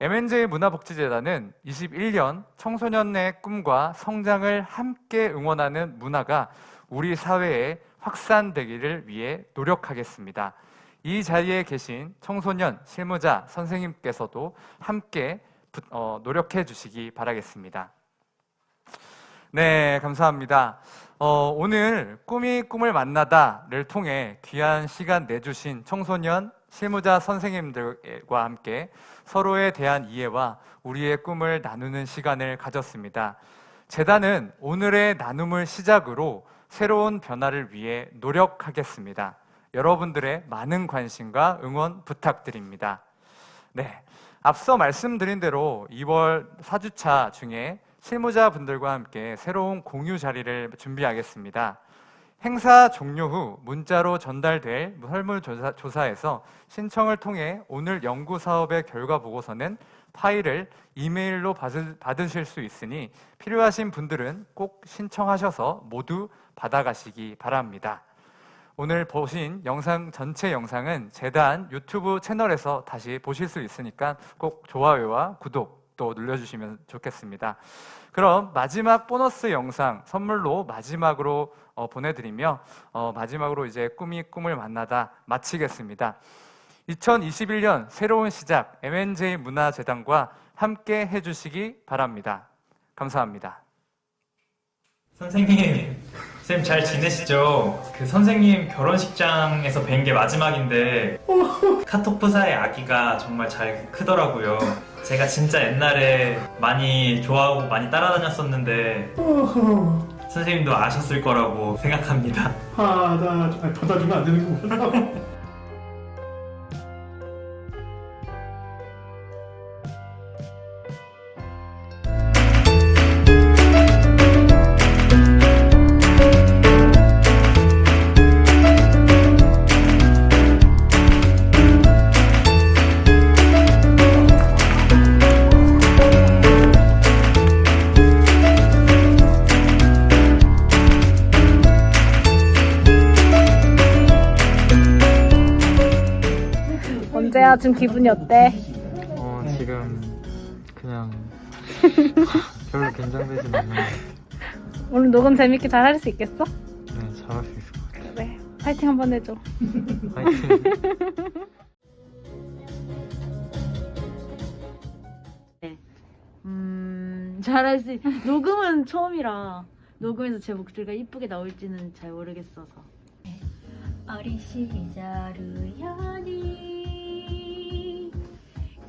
M&J 문화복지재단은 21년 청소년의 꿈과 성장을 함께 응원하는 문화가 우리 사회에 확산되기를 위해 노력하겠습니다. 이 자리에 계신 청소년 실무자 선생님께서도 함께 노력해 주시기 바라겠습니다. 네, 감사합니다. 오늘 꿈이 꿈을 만나다를 통해 귀한 시간 내주신 청소년 실무자 선생님들과 함께 서로에 대한 이해와 우리의 꿈을 나누는 시간을 가졌습니다. 재단은 오늘의 나눔을 시작으로 새로운 변화를 위해 노력하겠습니다. 여러분들의 많은 관심과 응원 부탁드립니다. 네, 앞서 말씀드린 대로 2월 4주차 중에 실무자분들과 함께 새로운 공유 자리를 준비하겠습니다. 행사 종료 후 문자로 전달될 설문조사에서 신청을 통해 오늘 연구사업의 결과 보고서는 파일을 이메일로 받으실 수 있으니 필요하신 분들은 꼭 신청하셔서 모두 받아가시기 바랍니다. 오늘 보신 영상 전체 영상은 재단 유튜브 채널에서 다시 보실 수 있으니까 꼭 좋아요와 구독 또 눌러주시면 좋겠습니다. 그럼 마지막 보너스 영상 선물로 마지막으로 보내드리며 마지막으로 이제 꿈이 꿈을 만나다 마치겠습니다. 2021년 새로운 시작 M&J 문화재단과 함께 해주시기 바랍니다. 감사합니다. 선생님 잘 지내시죠? 그 선생님 결혼식장에서 뵌 게 마지막인데 카톡 부사의 아기가 정말 잘 크더라고요. 제가 진짜 옛날에 많이 좋아하고 많이 따라다녔었는데 선생님도 아셨을 거라고 생각합니다. 나 받아주면 안 되는 거구나. 언제야? 지금 기분이 어때? 지금 그냥 별로 긴장되진 않는 것 같아요. 오늘 녹음 재밌게 잘 할 수 있겠어? 네, 잘할 수 있을 것 같아요. 그래, 파이팅 한번 해줘. 파이팅. 잘할 수 녹음은 처음이라 녹음에서 제 목소리가 이쁘게 나올지는 잘 모르겠어서. 어린 시절 우연히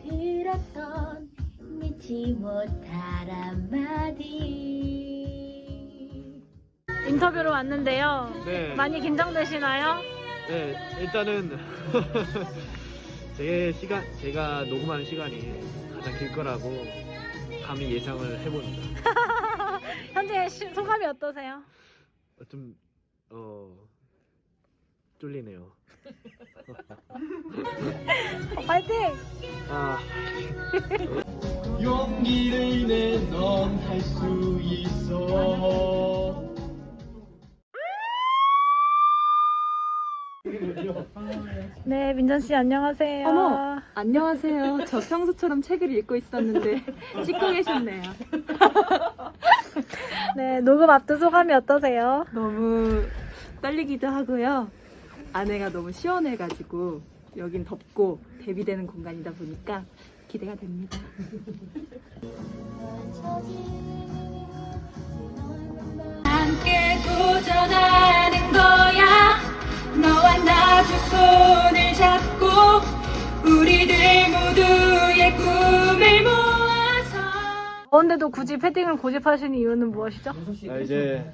들었던 믿지 못할 한마디. 인터뷰로 왔는데요. 네. 많이 긴장되시나요? 네, 일단은 제가 녹음하는 시간이 가장 길 거라고 감히 예상을 해봅니다. 현재 소감이 어떠세요? 좀 쫄리네요. 파이팅! 아, 용기를 내 넌 할 수 있어. 네, 민전 씨 안녕하세요. 어머, 안녕하세요. 저 평소처럼 책을 읽고 있었는데 찍고 계셨네요. 네, 녹음 앞둔 소감이 어떠세요? 너무 떨리기도 하고요. 안에가 너무 시원해가지고 여긴 덥고 대비되는 공간이다 보니까 기대가 됩니다. 함께 도전하는 거야. 너와 나 두 손을 잡고 우리들 모두의 꿈을 모아서. 더운데도 굳이 패딩을 고집하신 이유는 무엇이죠? 이제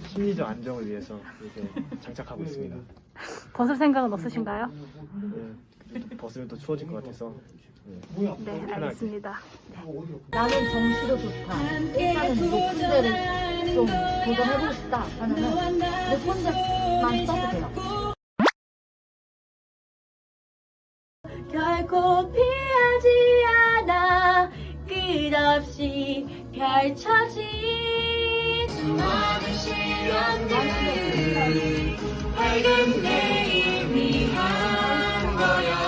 심리적 안정을 위해서 이렇게 장착하고 있습니다. 벗을 생각은 없으신가요? 네, 벗으면 또 추워질 것 같아서. 네, 편하게. 알겠습니다. 나는 정시도 좋다. 일단은 녹음대를 좀 도전해보고 싶다 하면은 내 혼자만 써도 돼요. 결코 피하지 않아 끝없이 펼쳐진 수많은 시련들이 밝은 내일 위한 거야.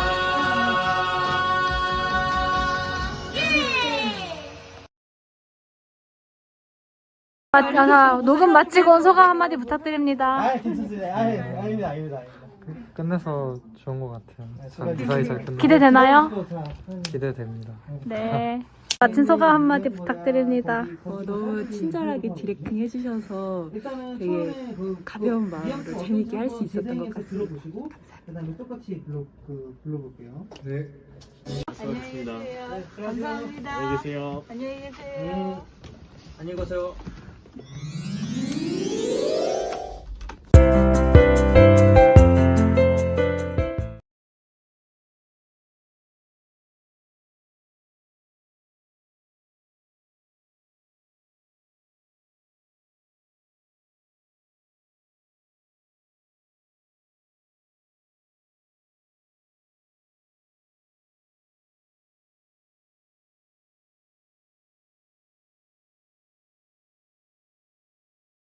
녹음 마치고 온 소감 한마디 부탁드립니다. 괜찮습니다. 아닙니다. 끝내서 좋은 것 같아요. 무사히 잘 끝나. 기대되나요? 기대됩니다. 네. 마친 소감 한마디 부탁드립니다. 너무 친절하게 디렉팅 해주셔서 되게 가벼운 마음으로 재밌게 할 수 있었던 것 같습니다. 그다음에 똑같이 불러볼게요. 네. 안녕히 계세요. 감사합니다. 안녕히 계세요. 안녕히 계세요. 안녕히 가세요.